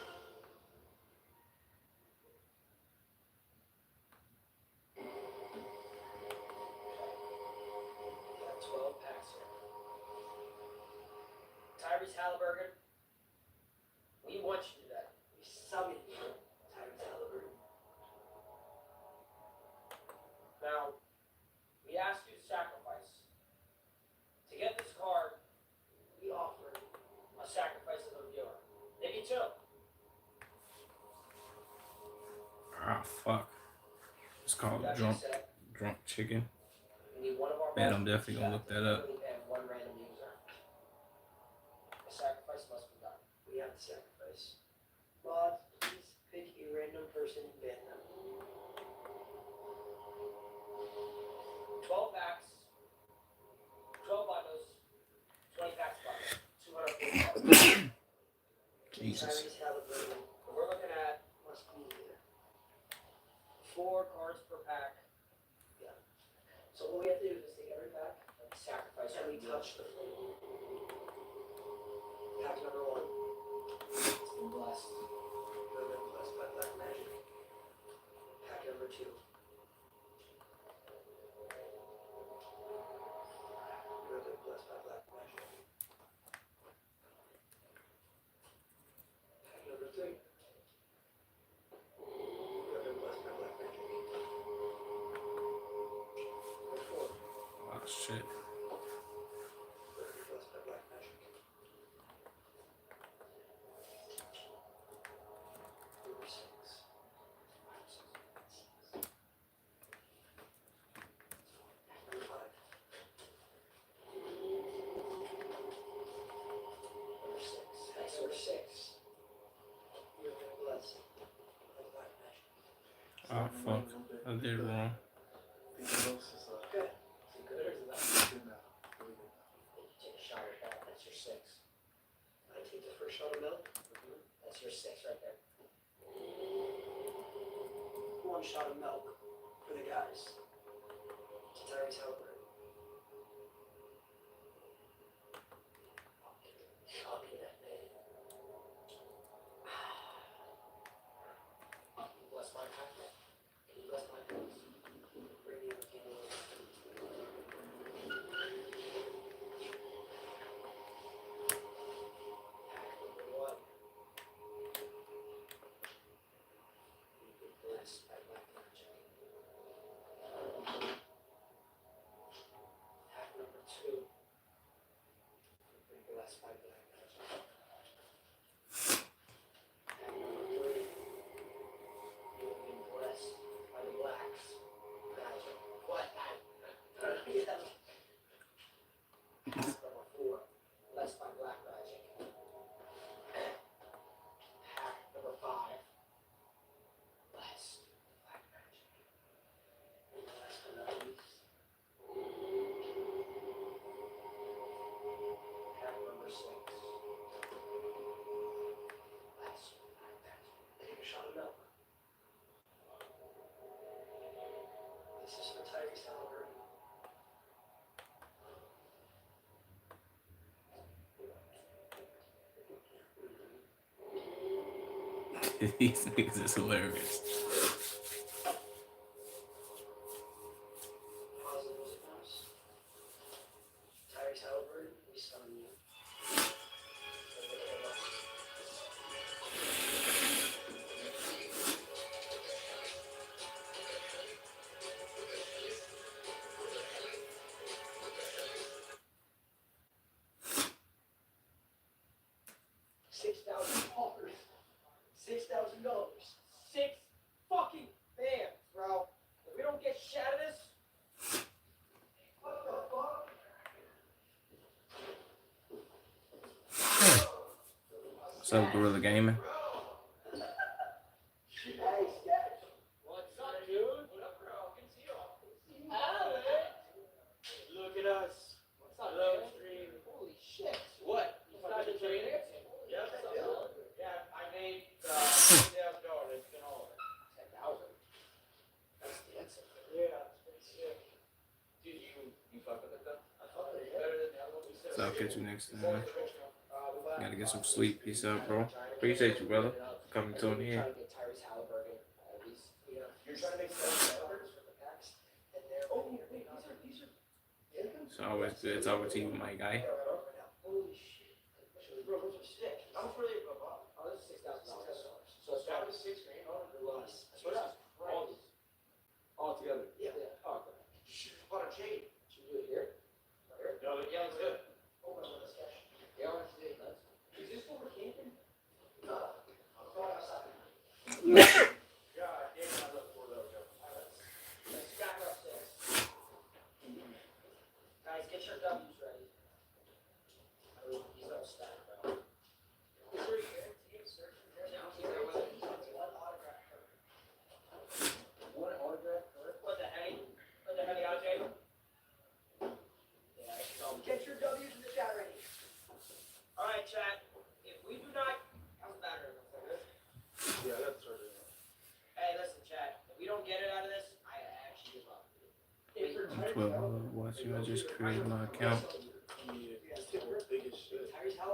Got 12 packs here. Tyrese Halliburton, we want you to do that. We summon you, Tyrese Halliburton. Now, we ask you to sacrifice. To get this card, we offer a sacrifice to the viewer. Maybe two. Ah, fuck. It's called That drunk being said, chicken. we need one of our Man, I'm most definitely gonna look that up. and one random user. The sacrifice must be done. We have to sacrifice. Bob, please pick a random person and ban them. 12 packs, 12 bundles, 20 packs bundle, $240. Jesus. Tyrese Halliburton We're looking at must be here. 4 cards per pack. So what we have to do is take every pack And sacrifice and our we viewer. touch the flame. Pack number 1. It's been blessed. You have been blessed by black magic. Pack number 2. You have been blessed by black magic. Pack number 3. You have been blessed by black magic. Number 4. Oh, shit. You have been blessed by black magic. Number 6. Number 5. Number 6. Pack number 6. You have been blessed by black magic. Ah, fuck. I did it wrong. Good. Is it good or is it not? You take a shot of that. That's your 6. I take the first shot of milk. That's your 6 right there. 1 shot of milk for the guys. This is for Tyrese Halliburton. These niggas is hilarious. Positive response. Tyrese Halliburton, we saw you. $6,000. $6,000. Six fucking bands, bro. If we don't get shit out of this, What the fuck? What's up, Gorilla Gaming? Hey, Sketch. what's up, dude? What up, bro? Good to see you. Alex. Look at us. What's up, man? Stream. Holy shit. What? You started training? Yeah, what's up, man? Yeah, I made $10,000. It's been all 10,000. That's dancing. Yeah, it's pretty sick. Dude, you fuck with it though? I fuck with it. Better than the other one we said. So I'll catch you next time. Gotta get some sleep. Peace out, bro. Appreciate you, brother. Coming to an end. Trying to get Tyrese Halliburton. You're trying to make $7 for the packs, and they're these are. It's always good talking to you, my guy. Holy shit. Bro, those are sick. How much were they above? Oh, this is $6,000. So that was $6 grand. Oh, it was. All these. All together. Yeah. Oh, okay. You should have bought a chain. Should we do it here? Here? No, but yeah, let's do it. Oh, my goodness, cash. Yeah, let's do it. Is this what we're camping? No. I'm going outside. God damn, I look for those. Let's stack up six. Guys, get your W's ready. These are stacked, bro. Is there a guarantee of search? There's no guarantee. One autograph per. One autograph per. What the heck? What the heck, RJ? Yeah, get your W's in the chat ready. All right, chat. If we do not, how's the battery? Yeah, that's sort of. Hey, listen, chat. If we don't get it out of this, I actually give up. If you're I'm 12 watching. I just created my account.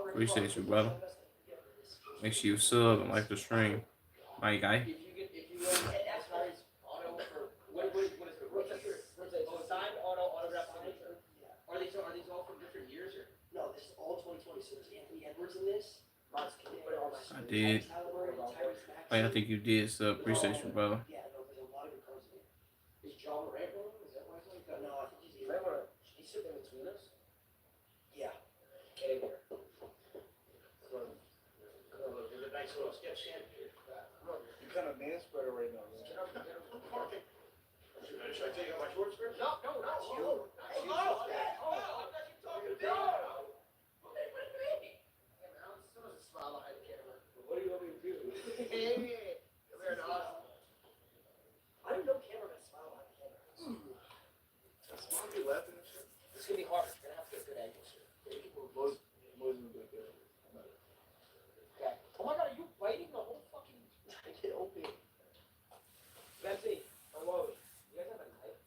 Appreciate you, brother. Make sure you sub and like the stream. My guy. If you go, that's Tyrese auto for what is it? What's it? Oh, signed autograph signature. Are these all from different years or? No, this is all 2020. So there's Anthony Edwards in this. I did. Hey, I think you did sub. Appreciate you, brother. Yeah, no, there's a lot of good cards in here. Is John Morant one? Is that why he's like that? No, I think he's. You might want to. Should he sit in between us? Yeah. Get in here. There's a nice little sketch stand here. You're kind of man spreader right now, man. Get up. Should I take out my shorts first? No, not you. Hey, oh, I thought you talking to me. Smile behind the camera. What do you want me to do? Hey, come here, dog. I didn't know camera could smile behind the camera. That's why you laughing and shit. This is gonna be hard. We're gonna have to get good angles here. Boys will be there. Okay. Oh my god, are you biting the whole fucking? I get open. Betsy, hello. You guys have a knife?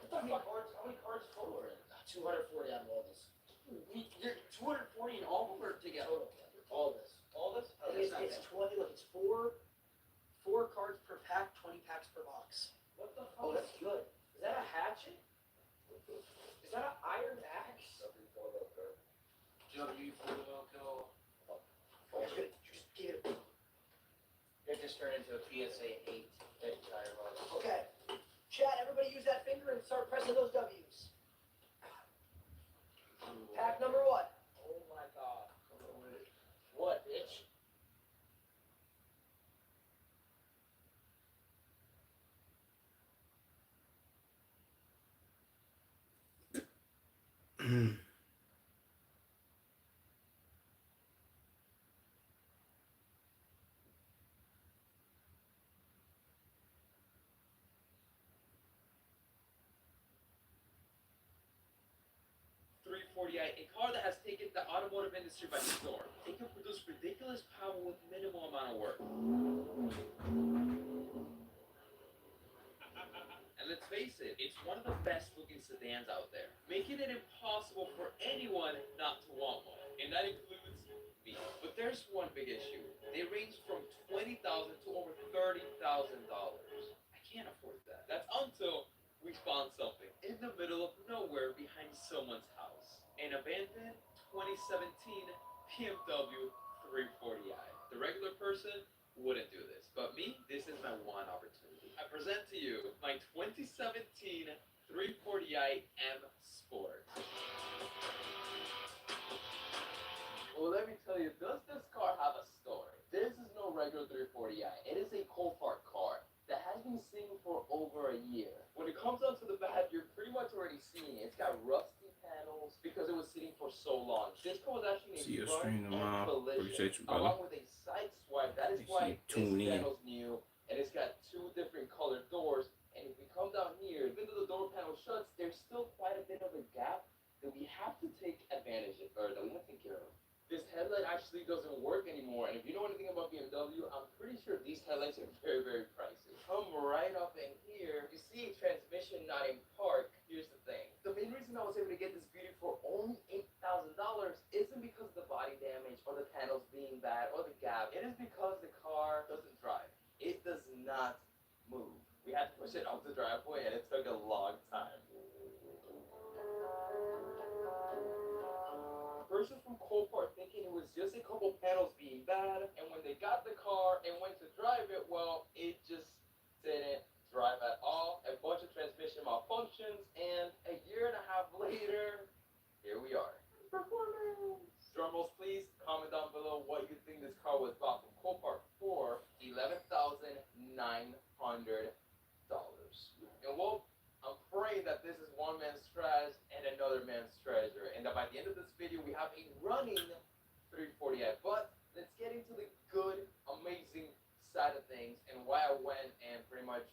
How many cards total are in? 240 out of all this. You're 240 in all of them or together? All this. All this? Oh, it's 20. Look, it's four cards per pack, 20 packs per box. What the fuck? Oh, that's good. Is that a hatchet? Is that an iron axe? W for the local. Oh, just give it. It just turned into a PSA 8 entire run. Okay. Chat, everybody use that finger and start pressing those W's. Pack number 1. Oh my god. What, bitch? A car that has taken the automotive industry by storm. It can produce ridiculous power with minimal amount of work. vans out there, making it impossible for anyone not to want one. And that includes me. But there's one big issue. They range from $20,000 to over $30,000. I can't afford that. That's until we found something in the middle of nowhere behind someone's house. An abandoned 2017 BMW 340i. The regular person wouldn't do this, but me, this is my one opportunity. I present to you my 2017 340i M Sport. Well, let me tell you, does this car have a story? This is no regular 340i. It is a Copart car that has been sitting for over a year. When it comes down to the back, you're pretty much already seeing it. It's got rusty panels because it was sitting for so long. This car was actually See a your front stream end tomorrow. collision, Appreciate you, brother. along with a side swipe. That is Make why sure you this tune in. panel's new, and it's got two different colored doors. And if we come down here, even though the door panel shuts, there's still quite a bit of a gap that we have to take advantage of, or that we have to take care of. This headlight actually doesn't work anymore, and if you know anything about BMW, I'm pretty sure these headlights are very, very pricey. Come right up in here, you see a transmission not in park. Here's the thing. The main reason I was able to get this beauty for only $8,000 isn't because of the body damage or the panels being bad or the gap. It is because the car doesn't drive. It does not move. We had to push it off the driveway, and it took a long time. Person from Copart thinking it was just a couple panels being bad, and when they got the car and went to drive it, well, it just didn't drive at all. A bunch of transmission malfunctions, and a year and a half later, here we are. Performance! Drum rolls, please. Comment down below what you think this car was bought from Copart for. $11,900. And well, I'm praying that this is one man's trash and another man's treasure, and that by the end of this video we have a running 340i. But let's get into the good, amazing side of things and why I went and pretty much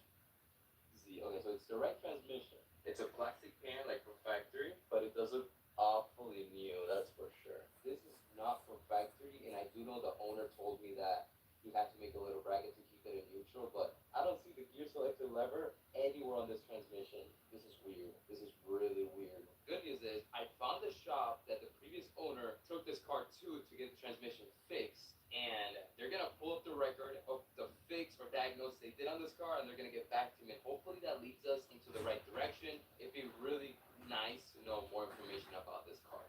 Okay, so it's direct transmission. It's a plastic pan like from factory, but it does look awfully new, that's for sure. This is not from factory, and I do know the owner told me that he had to make a little bracket to keep it in neutral, but I don't see the gear selector lever anywhere on this transmission. This is weird. This is really weird. Good news is, I found the shop that the previous owner took this car to get the transmission fixed, and they're gonna pull up the record of the fix or diagnose they did on this car, and they're gonna get back to me, and hopefully that leads us into the right direction. It'd be really nice to know more information about this car.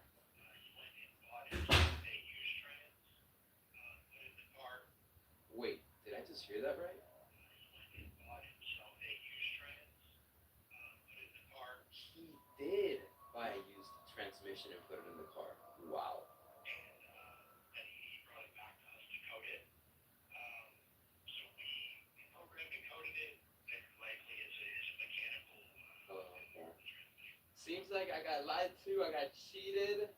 Wait, did I just hear that right? He did buy a used transmission and put it in the car. Wow. Seems like I got lied to, I got cheated.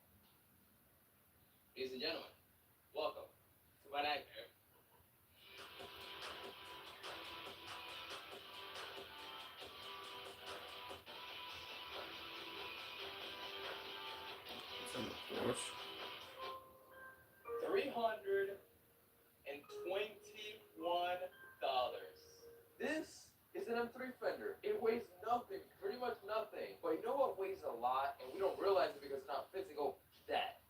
Ladies and gentlemen, welcome to my nightmare. It's on the porch. $321. This is an M3 fender. It weighs nothing, pretty much nothing. But you know what weighs a lot, and we don't realize it because it's not physical? That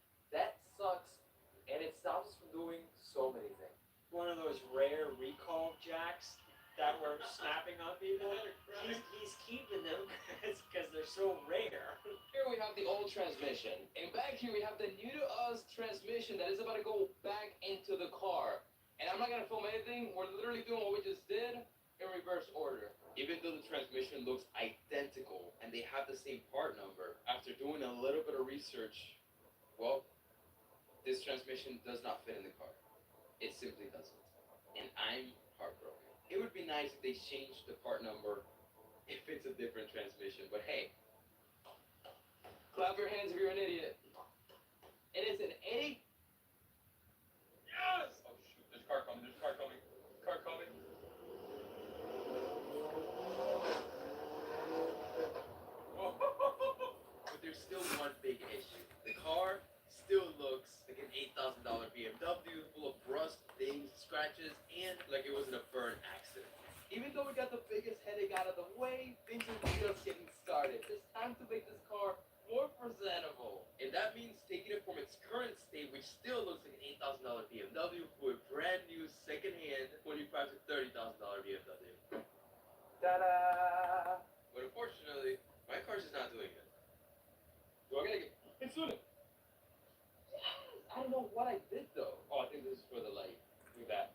sucks, and it stops us from doing so many things. One of those rare recall jacks that were snapping on people. He's keeping them because they're so rare. Here we have the old transmission, and back here we have the new to us transmission that is about to go back into the car. And I'm not gonna film anything. We're literally doing what we just did in reverse order. Even though the transmission looks identical and they have the same part number, after doing a little bit of research, well, this transmission does not fit in the car. It simply doesn't. And I'm heartbroken. It would be nice if they changed the part number if it's a different transmission, but hey, clap your hands if you're an idiot. It is an 80. Yes! Oh shoot, there's a car coming, there's a car coming. Car coming. But there's still one big issue. The car still looks like an $8,000 BMW full of rust, dings, scratches, and like it was in a burn accident. Even though we got the biggest headache out of the way, things are just getting started. It's time to make the $30,000 BMW. Ta-da! But unfortunately, my car's just not doing it. So I gotta get into it. Yes! I don't know what I did though. Oh, I think this is for the light. Look at that.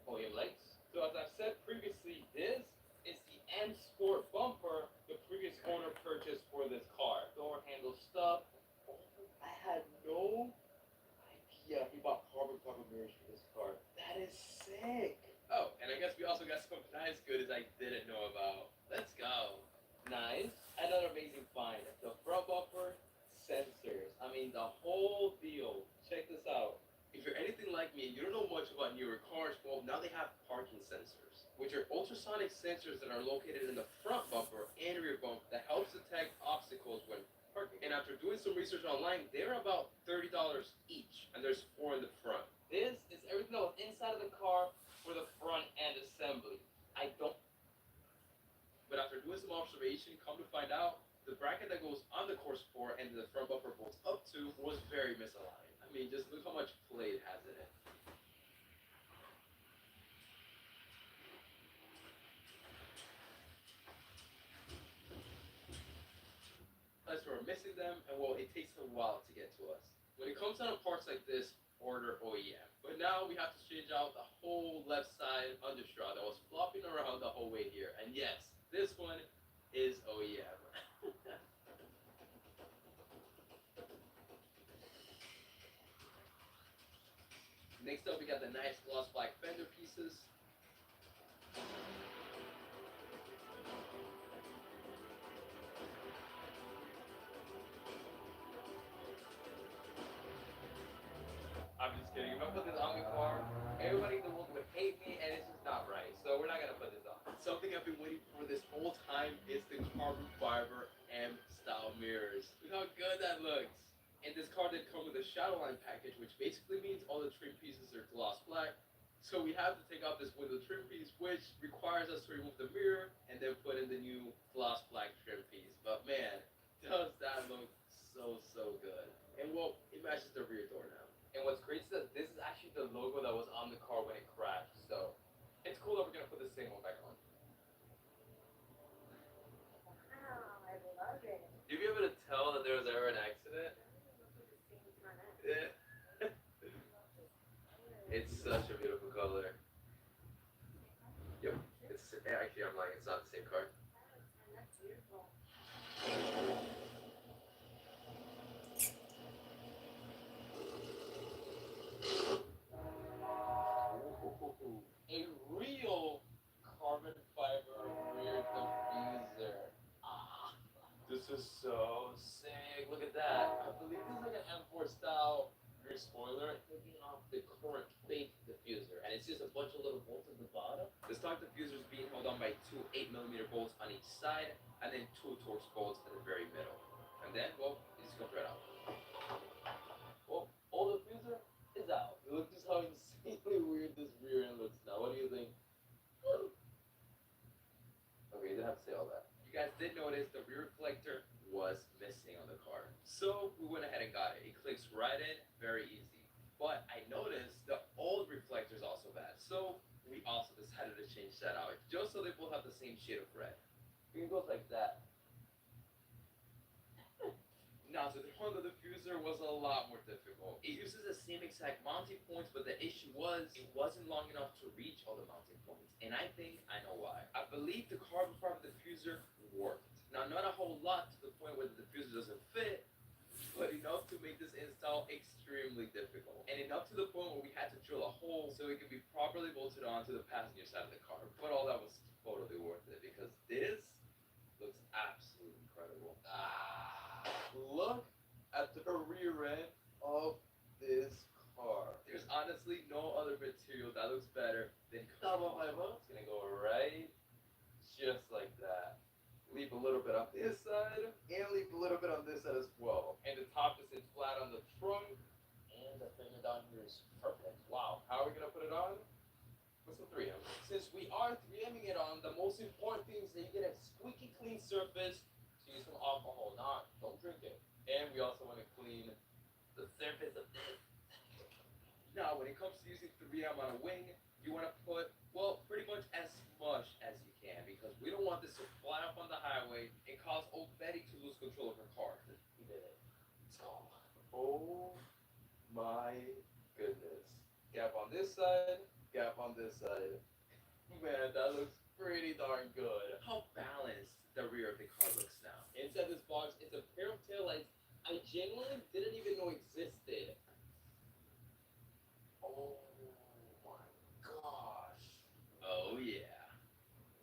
Podium lights. So as I've said previously, this is the M Sport bumper the previous owner purchased for this car. Door handle stuff. I had no idea he bought carbon fiber mirrors for this car. That is sick. Oh, and I guess we also got something not as good as I didn't know about. Let's go. Nice. Another amazing find. The front bumper sensors. I mean, the whole deal. Check this out. If you're anything like me and you don't know much about newer cars, well, now they have parking sensors, which are ultrasonic sensors that are located in the front bumper and rear bumper that helps detect obstacles when parking. And after doing some research online, they're about $30 each, and there's 4 in the front. This is everything that was inside of the car for the front end assembly. But after doing some observation, come to find out, the bracket that goes on the core support and the front bumper bolts up to was very misaligned. I mean, just look how much play it has in it. Plus, we're missing them, and well, it takes a while to get to us. When it comes down to parts like this, order OEM. But now we have to change out the whole left side understraw that was flopping around the whole way here. And yes, this one is OEM. Next up, we got the nice gloss black fender pieces. I'm just kidding. If I put this on the car, everybody in the world would hate me, and it's just not right. So we're not gonna put this on. Something I've been waiting for this whole time is the carbon fiber M style mirrors. Look how good that looks. And this car did come with a shadow line package, which basically means all the trim pieces are gloss black. So we have to take off this window trim piece, which requires us to remove the mirror and then put in the new gloss black trim piece. But man, does that look so good. And well, it matches the rear door now. And what's great is that this is actually the logo that was on the car when it crashed. So it's cool that we're gonna put the same one back on. Wow, I love it. You'll be able to tell that there was ever an accident. Yeah. It's such a beautiful color. Yep. It's actually, I'm lying. It's not the same car. That's beautiful. A real carbon fiber rear diffuser. Ah, this is so sick. Look at that. I believe this is like an M4 style rear spoiler taking off the current fake diffuser. And it's just a bunch of little bolts at the bottom. The stock diffuser is being held on by 2 8mm bolts on each side, and then 2 Torx bolts in the very middle. And then, well, it just comes right out. Well, all the diffuser is out. Look just how insanely weird this rear end looks now. What do you think? Okay, you didn't have to say all that. You guys did notice the rear reflector was missing on the car. So we went ahead and got it. It clicks right in, very easy. But I noticed the old reflector is also bad. So we also decided to change that out, just so they both have the same shade of red. It goes like that. Now, to turn on the diffuser was a lot more difficult. It uses the same exact mounting points, but the issue was it wasn't long enough to reach all the mounting points. And I think I know why. I believe the carbon fiber diffuser worked. Now, not a whole lot to the point where the diffuser doesn't fit, but enough to make this install extremely difficult. And enough to the point where we had to drill a hole so it could be properly bolted onto the passenger side of the car. But all that was totally worth it because this looks absolutely incredible. Look at the rear end of this car. There's honestly no other material that looks better than carbon fiber. It's gonna go right just like that. Leave a little bit on this side and leave a little bit on this side as well. And the top is sits flat on the trunk. And the fender down here is perfect. Wow. How are we gonna put it on? With some 3M. Since we are 3Ming it on, the most important thing is that you get a squeaky clean surface. Use some alcohol, don't drink it. And we also want to clean the surface of this. Now, when it comes to using 3M on a wing, you want to put Well, pretty much as much as you can, because we don't want this to fly up on the highway and cause old Betty to lose control of her car. He did it. Oh my goodness. Gap on this side, gap on this side. Man, that looks pretty darn good. How balanced the rear of the car looks now. Inside this box is a pair of taillights I genuinely didn't even know existed. Oh my gosh. Oh yeah.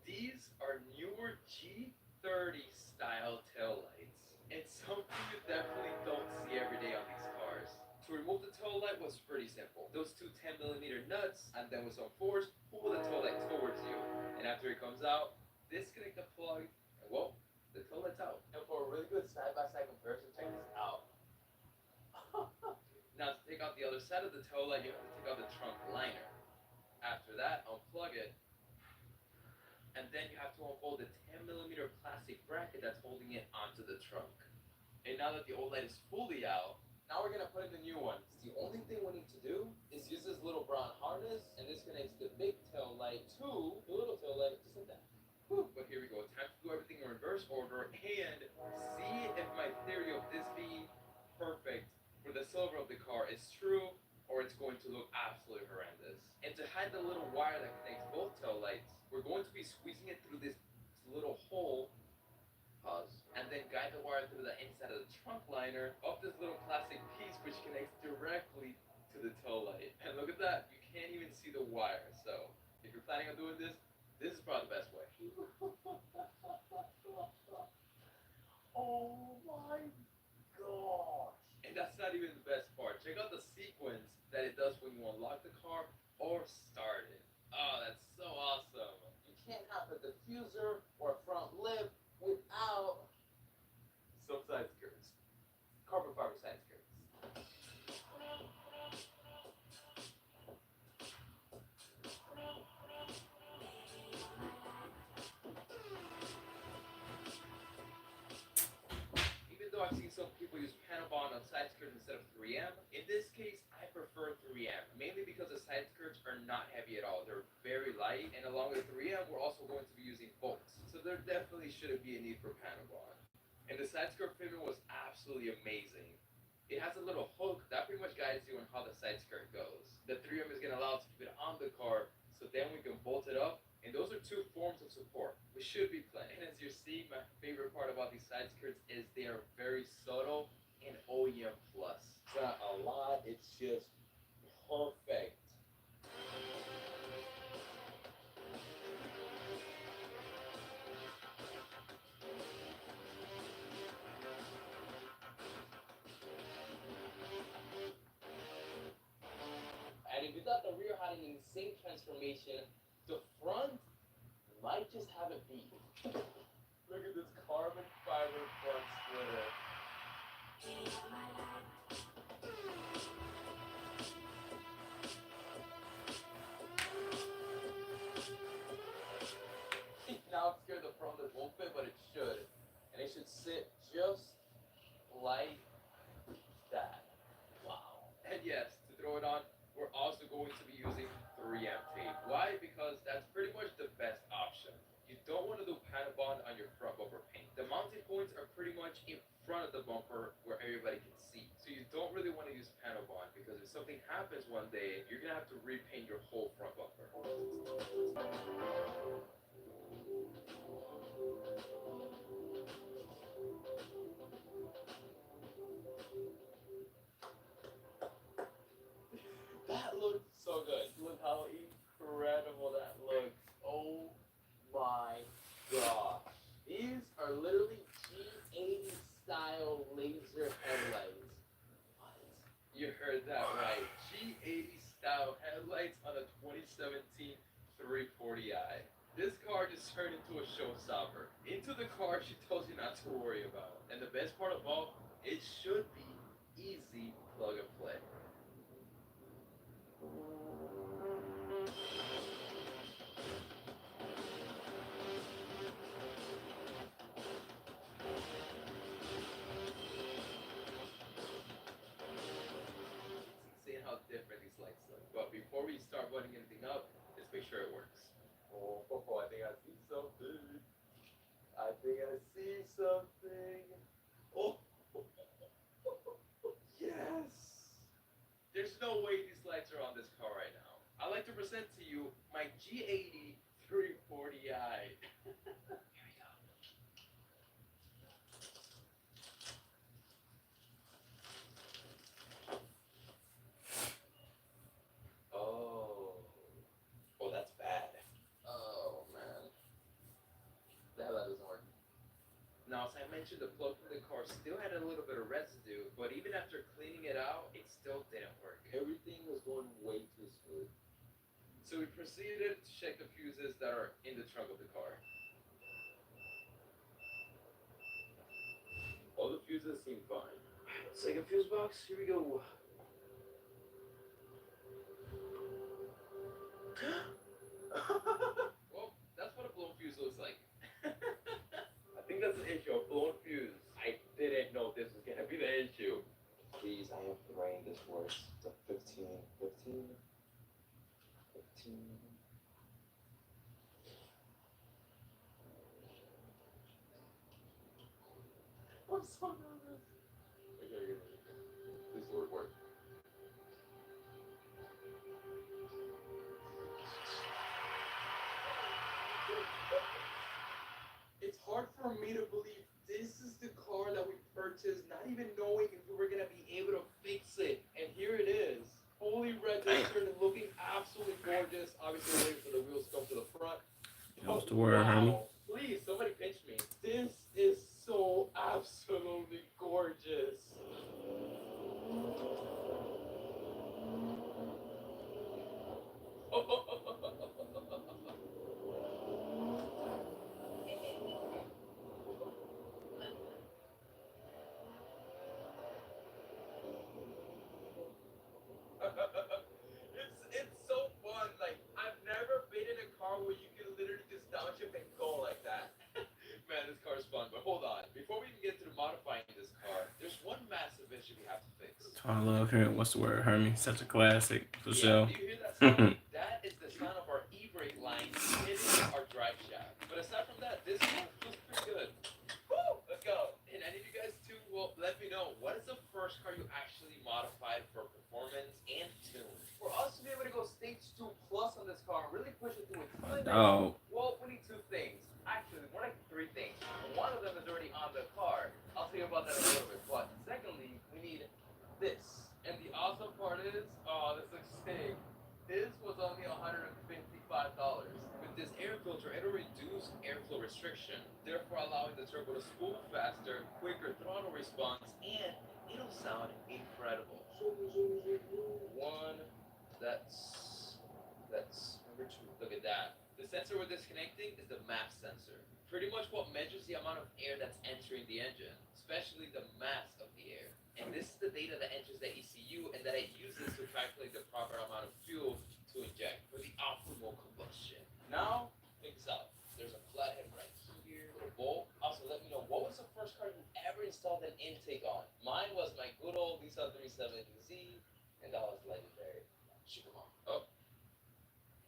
These are newer G30 style taillights. And something you definitely don't see every day on these cars. To remove the tail light was pretty simple. Those two 10mm nuts, and then with some force, pull the tail light towards you. And after it comes out, disconnect the plug, and well, the tail light's out. And for a really good side-by-side comparison, check this out. Now to take out the other side of the tail light, you have to take out the trunk liner. After that, unplug it. And then you have to unfold the 10mm plastic bracket that's holding it onto the trunk. And now that the old light is fully out, now we're gonna put in the new one. The only thing we need to do is use this little brown harness, and this connects the big tail light to the little tail light, just like that. Whew. But here we go. Time to do everything in reverse order and see if my theory of this being perfect for the silver of the car is true, or it's going to look absolutely horrendous. And to hide the little wire that connects both tail lights, we're going to be squeezing it through this little hole, and then guide the wire through the inside of the trunk liner of this little plastic piece which connects directly to the tail light. And look at that, you can't even see the wire. So if you're planning on doing this, this is probably the best way. Oh my gosh. And that's not even the best part. Check out the sequence that it does when you unlock the car or start it. Oh, that's so awesome. You can't have a diffuser or a front lip without some side skirts. Carbon fiber side skirts. Even though I've seen some people use Panabond on side skirts instead of 3M, in this case, I prefer 3M, mainly because the side skirts are not heavy at all. They're very light, and along with 3M, we're also going to be using bolts. So there definitely shouldn't be a need for Panabond. And the side skirt fitment was absolutely amazing. It has a little hook that pretty much guides you on how the side skirt goes. The 3M is going to allow us to keep it on the car, so then we can bolt it up. And those are two forms of support. We should be playing. And as you're seeing, my favorite part about these side skirts is they are very subtle and OEM plus. It's not a lot, it's just perfect. And if you thought the rear had an insane transformation, the front might just have a beat. Look at this carbon fiber front splitter. Now I'm scared the front lip won't fit, but it should. And it should sit just like that. Wow. And yes, to throw it on, we're also going to be using 3M tape. Why? Because that's pretty much the best option. You don't want to do Panabond on your front bumper paint. The mounting points are pretty much in front of the bumper where everybody can see. So you don't really want to use Panabond because if something happens one day, you're going to have to repaint your whole front bumper. That looks so good. Look how incredible that looks. Oh my gosh. These are literally G80 style laser headlights. What? You heard that right. G80 style headlights on a 2017 340i. This car just turned into a showstopper. Into the car she tells you not to worry about. And the best part of all, it should be easy plug and play. It's insane how different these lights look. But before we start buttoning anything up, let's make sure it works. something? Oh, yes. There's no way these lights are on this car right now. I'd like to present to you my G80 340i. Here we go. Oh, that's bad. Oh man, that doesn't work. Now, as I mentioned, the plug from the car still had a little bit of residue, but even after cleaning it out, it still didn't work. Everything was going way too smooth. So we proceeded to check the fuses that are in the trunk of the car. All the fuses seem fine. Second fuse box, here we go. Well, that's what a blown fuse looks like. I think that's the issue, a blown fuse. I didn't know this was gonna be the issue. Please, I am praying this works. It's a 15. I'm so nervous. Okay. Please, Lord, work. It's hard for me to believe this is the car that we purchased, not even knowing if we were gonna be able to fix it. And here it is, fully registered and looking absolutely gorgeous. Obviously, waiting for the wheels to come to the front. What's the word, Hermie? Please, somebody pinch me. This is so absolutely gorgeous. It's so fun. Like, I've never been in a car where you can literally just downshift and go like that. Man, this car is fun. But hold on, before we even get to modifying this car, there's one massive issue we have to fix. I love hearing what's the word, Hermie. Such a classic for sure. Do you hear that sound? That is the sound of our e-brake line hitting our drive shaft. But aside from that, this car feels pretty good. Woo! Let's go. And any of you guys too, well, let me know, what is the first car you actually modified for performance and tune? For us to be able to go stage 2 plus on this car, really push it to its limit. Oh, Well, we need two things. Actually, more like three things. One of them is already on the car. I'll tell you about that in a little bit. But secondly, we need this. And the awesome part is, oh, this looks sick. This was only $155. With this air filter, it'll reduce airflow restriction, therefore allowing the turbo to spool faster, quicker throttle response, and it'll sound incredible. One, that's number 2. Look at that. The sensor we're disconnecting is the mass sensor. Pretty much what measures the amount of air that's entering the engine, especially the mass of the air. And this is the data that enters the ECU and that it uses to calculate the proper amount of fuel to inject for the optimal combustion. Now, check this out. There's a flathead right here, little bowl. Also, let me know, what was the first car you ever installed an intake on? Mine was my good old Lisa 370Z, and that was legendary. Shoot, come on. Oh.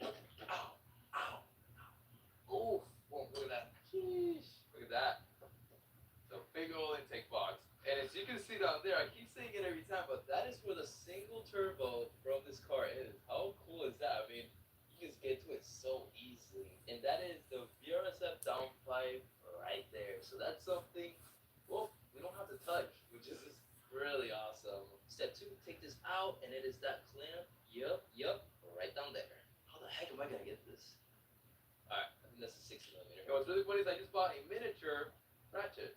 Ow. Ow. Oof. Whoa, look at that. Sheesh. Look at that. The big old intake box. And as you can see down there, I keep saying it every time, but that is where the single turbo from this car is. How cool is that? I mean, you just get to it so easily. And that is the VRSF downpipe right there. So that's something, well, we don't have to touch, which is just really awesome. Step 2, take this out, and it is that clamp. Yup, right down there. How the heck am I gonna get this? Alright, I think that's a 60mm. And what's really funny is I just bought a miniature ratchet.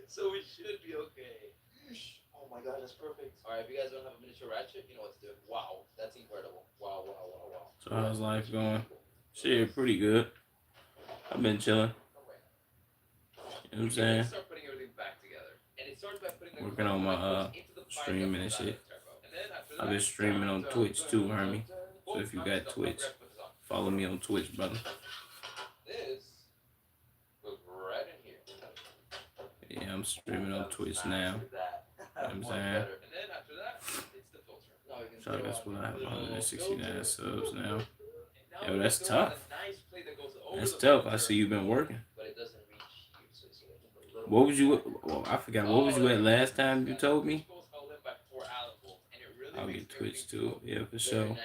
So we should be okay. Oh my god, that's perfect. Alright, if you guys don't have a miniature ratchet, you know what to do. Wow, that's incredible. Wow. so how's life going? Shit, pretty good. I've been chilling. You know what I'm saying? Start putting everything back together. And it starts by putting the Working on my streaming and shit. I've been streaming on Twitch too, Hermie. So if you got Twitch, follow me on Twitch, brother. This goes right in here. Yeah, I'm streaming on Twitch now. You know what I'm saying? And then after that, it's the filter. Now we can So throw that's out what I have the 169 filter. subs now. And now Yo, we that's can throw out tough. a nice plate that goes over That's the tough. I filter, see you've been working. but it doesn't reach here, so it's What was you? Well, I forgot. What was you at last time you told me? I'll get Twitch too. Yeah, for sure.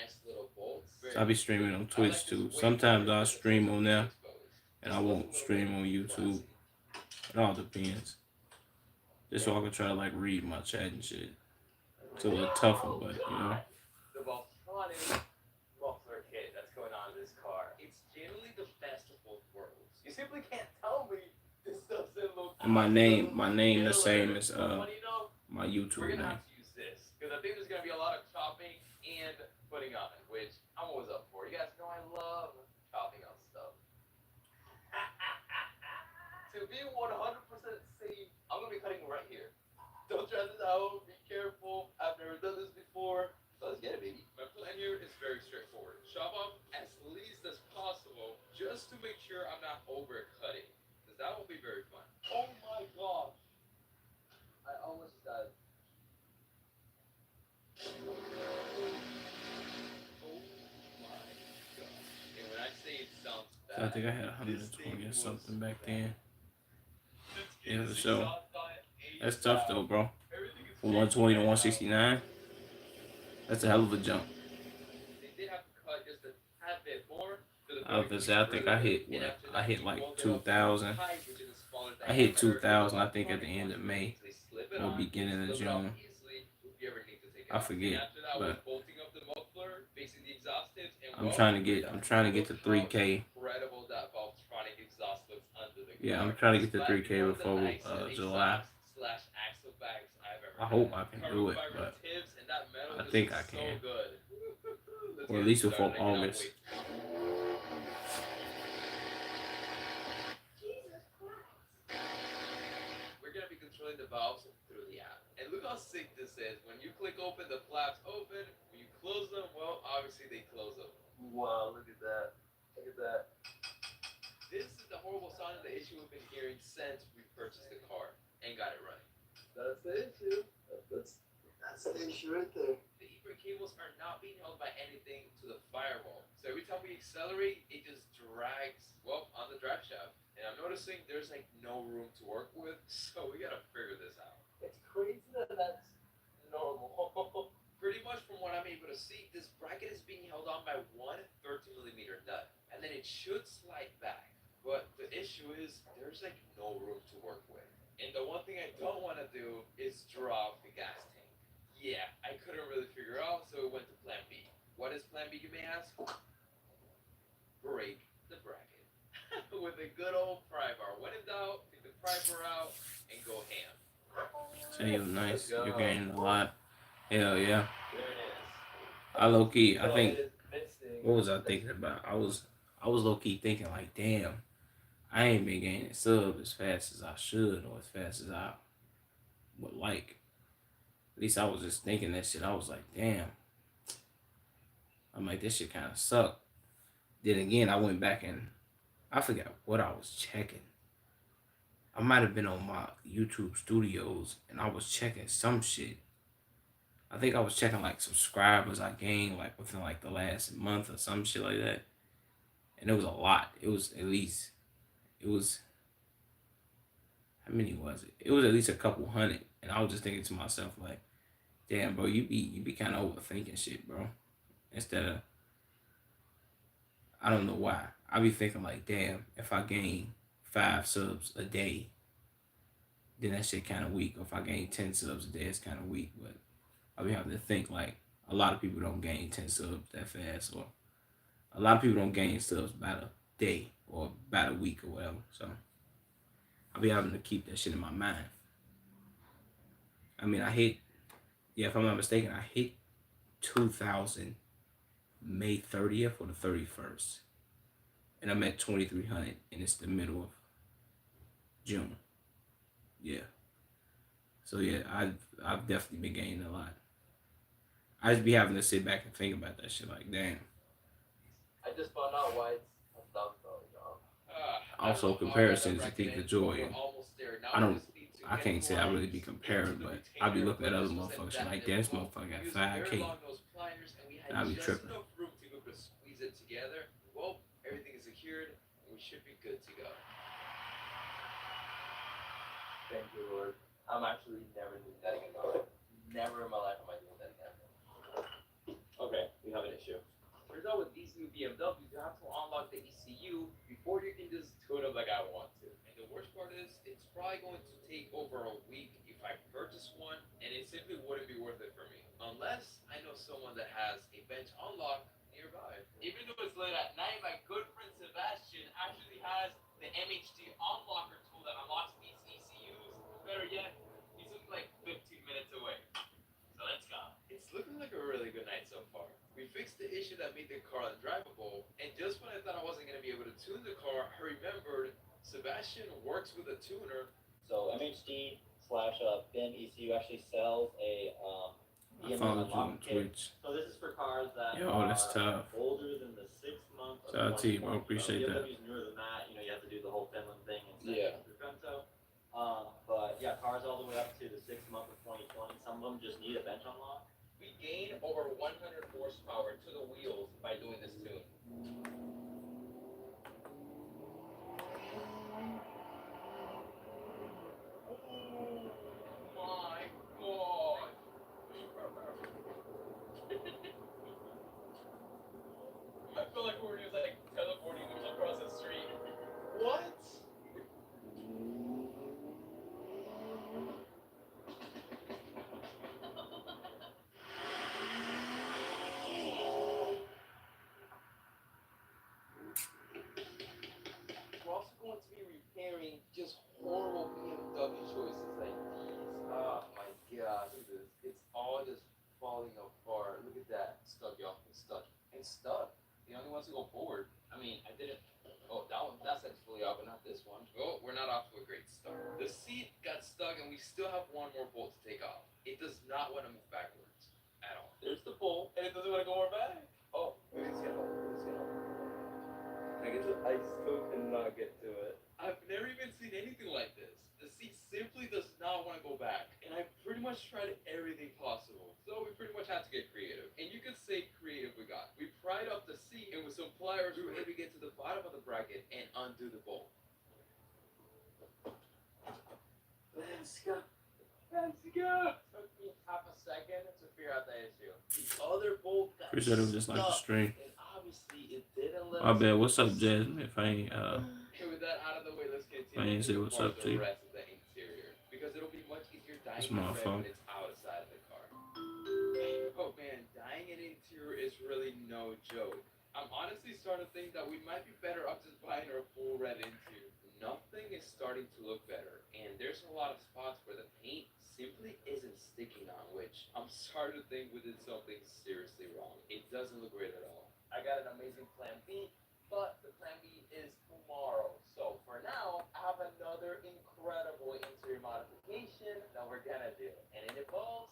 So I'll be streaming on Twitch too. Sometimes I'll stream on there, and I won't stream on YouTube. It all depends. Just so I can try to like read my chat and shit. It's a little tougher, but you know. The Volkswagen muffler kit that's going on in this car. It's genuinely the best of both worlds. You simply can't tell me this doesn't look. And my name the same as But you know, my we're YouTube gonna name. have to use this because I think there's gonna be a lot of chopping and putting on, which I'm always up for. You guys know I love chopping on stuff. To be 100% safe, I'm gonna be cutting right here. Don't try this out. Be careful. I've never done this before. So let's get it, baby. My plan here is very straightforward. Chop off as least as possible, just to make sure I'm not overcutting, because that will be very fun. Oh my gosh! I almost died. Oh my gosh! And when I say it sounds bad, I think I had 120 or something back then. Yeah, for sure. That's tough though, bro. From 120 to 169, that's a hell of a jump. They did have to cut just a tad bit more. I was gonna say, I think I hit what? I hit like 2,000. I hit 2,000. I think at the end of May or beginning of June. I forget, but I'm trying to get to 3K. Yeah, I'm trying to get to 3K before July. I hope I can do it, but I think I can, or at least before August. Jesus Christ. We're gonna be controlling the valves through the app. And look how sick this is. When you click open, the flaps open. When you close them, well, obviously they close them. Wow, look at that. Look at that. This is the horrible sound of the issue we've been hearing since we purchased the car and got it running. That's the issue. That's the issue right there. The e-brake cables are not being held by anything to the firewall. So every time we accelerate, it just drags, well, on the drive shaft. And I'm noticing there's like no room to work with, so we gotta figure this out. It's crazy that that's normal. Pretty much from what I'm able to see, this bracket is being held on by one 13mm nut, and then it should slide back. But the issue is there's like no room to work with. And the one thing I don't want to do is drop the gas tank. Yeah, I couldn't really figure out, so we went to plan B. What is plan B, you may ask? Break the bracket. With a good old pry bar. When in doubt, take the pry bar out and go ham. Damn, nice. You're gaining a lot. Hell yeah. There it is. I low key, I So think. it is missing. What was I thinking about? I was low key thinking like, damn, I ain't been gaining sub as fast as I should or as fast as I would like. At least I was just thinking that shit. I was like, damn. I'm like, this shit kind of sucked. Then again, I went back and I forgot what I was checking. I might have been on my YouTube studios and I was checking some shit. I think I was checking like subscribers I gained like within like the last month or some shit like that. And it was a lot. It was at least, how many was it? It was at least a couple hundred. And I was just thinking to myself like, damn, bro, you be kind of overthinking shit, bro. Instead of, I don't know why. I be thinking like, damn, if I gain 5 subs a day, then that shit kind of weak. Or if I gain 10 subs a day, it's kind of weak. But I be having to think like a lot of people don't gain 10 subs that fast, or a lot of people don't gain subs about a day or about a week or whatever. So I be having to keep that shit in my mind. I mean, if I'm not mistaken, I hit 2,000 May 30th or the 31st. And I'm at 2,300 and it's the middle of June. Yeah. So yeah, I've definitely been gaining a lot. I just be having to sit back and think about that shit like, damn. I just found out why it's a $1,000 job. Also, comparisons to think the joy. I can't say I really be comparing, but I be looking at other motherfuckers like, damn, this motherfucker got 5K. And I be tripping. Squeeze it together. Well, everything is secured, and we should be good to go. Thank you, Lord. I'm actually never doing that again, though. Never in my life am I doing that again. Okay, we have an issue. Turns out with these new BMWs, you have to unlock the ECU before you can just tune them like I want to. And the worst part is, it's probably going to take over a week if I purchase one, and it simply wouldn't be worth it for me. Unless I know someone that has a bench unlock nearby. Even though it's late at night, my good friend Sebastian actually has the MHD unlocker tool that unlocks these ECUs. Better yet, he's only like 15 minutes away. So let's go. It's looking like a really good night so far. We fixed the issue that made the car undrivable, and just when I thought I wasn't going to be able to tune the car, I remembered Sebastian works with a tuner. So MHD slash BIM ECU actually sells a I followed you on Twitch. So this is for cars that Yo, that's tough. older than the 6 month. Shout out to you, bro. Appreciate that. BMW's newer than that. You know, you have to do the whole Finland thing and send Yeah. it through Femto. But yeah, cars all the way up to the 6 month of 2020. Some of them just need a bench unlock. We gain over 100 horsepower to the wheels by doing this tune. Oh my god! I feel like we're just like teleporting across the street. What? We're also going to be repairing just horrible BMW choices like these. Oh my god, look at this. It's all just falling apart. Look at that. Stuck, y'all. It's stuck. It's stuck. The only ones to go forward. I mean, I didn't. Oh, that side's fully out, but not this one. Oh, we're not off to a great start. The seat got stuck, and we still have one more bolt to take off. It does not want to move backwards at all. There's the bolt, and it doesn't want to go more back. Oh, maybe it's gonna hold. It's gonna hold. I still cannot get to it. I've never even seen anything like this. The seat simply does not want to go back. And I pretty much tried everything possible. So we pretty much had to get creative. And you could say creative we got. We pried up the seat, and with some pliers, we were able to get to the bottom of the bracket and undo the bolt. Let's go. Let's go. Took me half a second to figure out the issue. The other bolt got Appreciate it, just like the stuck, stream. and obviously it didn't let My us bad. What's up, proceed. Jasmine? If I ain't Okay, with that out of the way, let's continue. I ain't say to what's part up to you. the rest of the interior, because it'll be much easier dying It's in my red fault. when it's outside of the car. Oh man, dying in interior is really no joke. I'm honestly starting to think that we might be better off just buying our full red interior. Nothing is starting to look better, and there's a lot of spots where the paint simply isn't sticking on, which I'm starting to think we did something seriously wrong. It doesn't look great at all. I got an amazing plan B, but the plan B is tomorrow. So for now, I have another incredible interior modification that we're gonna do, and it involves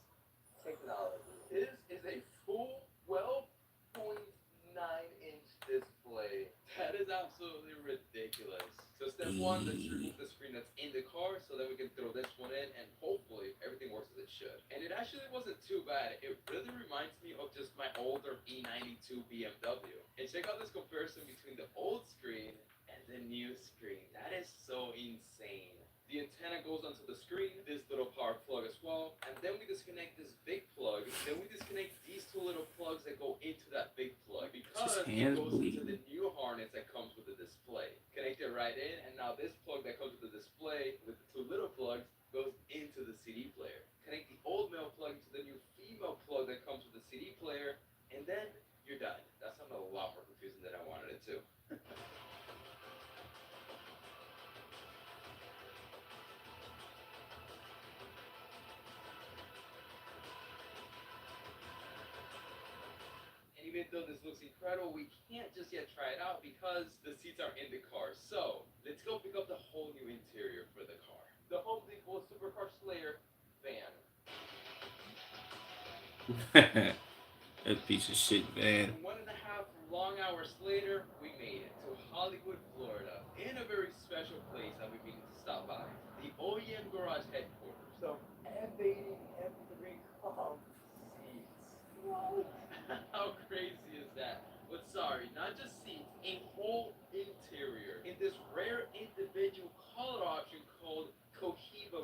technology. This is a full 12.9-inch display. That is absolutely ridiculous. So step one, let's remove the screen that's in the car so that we can throw this one in, and hopefully everything works as it should. And it actually wasn't too bad. It really reminds me of just my older E92 BMW. And check out this comparison between the old screen and the new screen. That is so insane. The antenna goes onto the screen, this little power plug as well, and then we disconnect this big plug, then we disconnect these two little plugs that go into that big plug, because it hands goes into bleeding. the new harness that comes with the display. Connect it right in, and now this plug that comes with the display, with the two little plugs, goes into the CD player. Connect the old male plug to the new female plug that comes with the CD player, and then you're done. That sounded a lot more confusing than I wanted it to. And even though this looks incredible, we can't just yet try it out because the seats are in the car. So let's go pick up the whole new interior for the car. The Home Depot Supercar Slayer van. That piece of shit, man. And 1.5 long hours later, we made it to Hollywood, Florida, in a very special place that we've been to stop by, the OEM Garage headquarters. So, elevated M3 comp seats. What? How crazy is that? But sorry, not just seats, a whole interior in this rare individual color option called Cohiba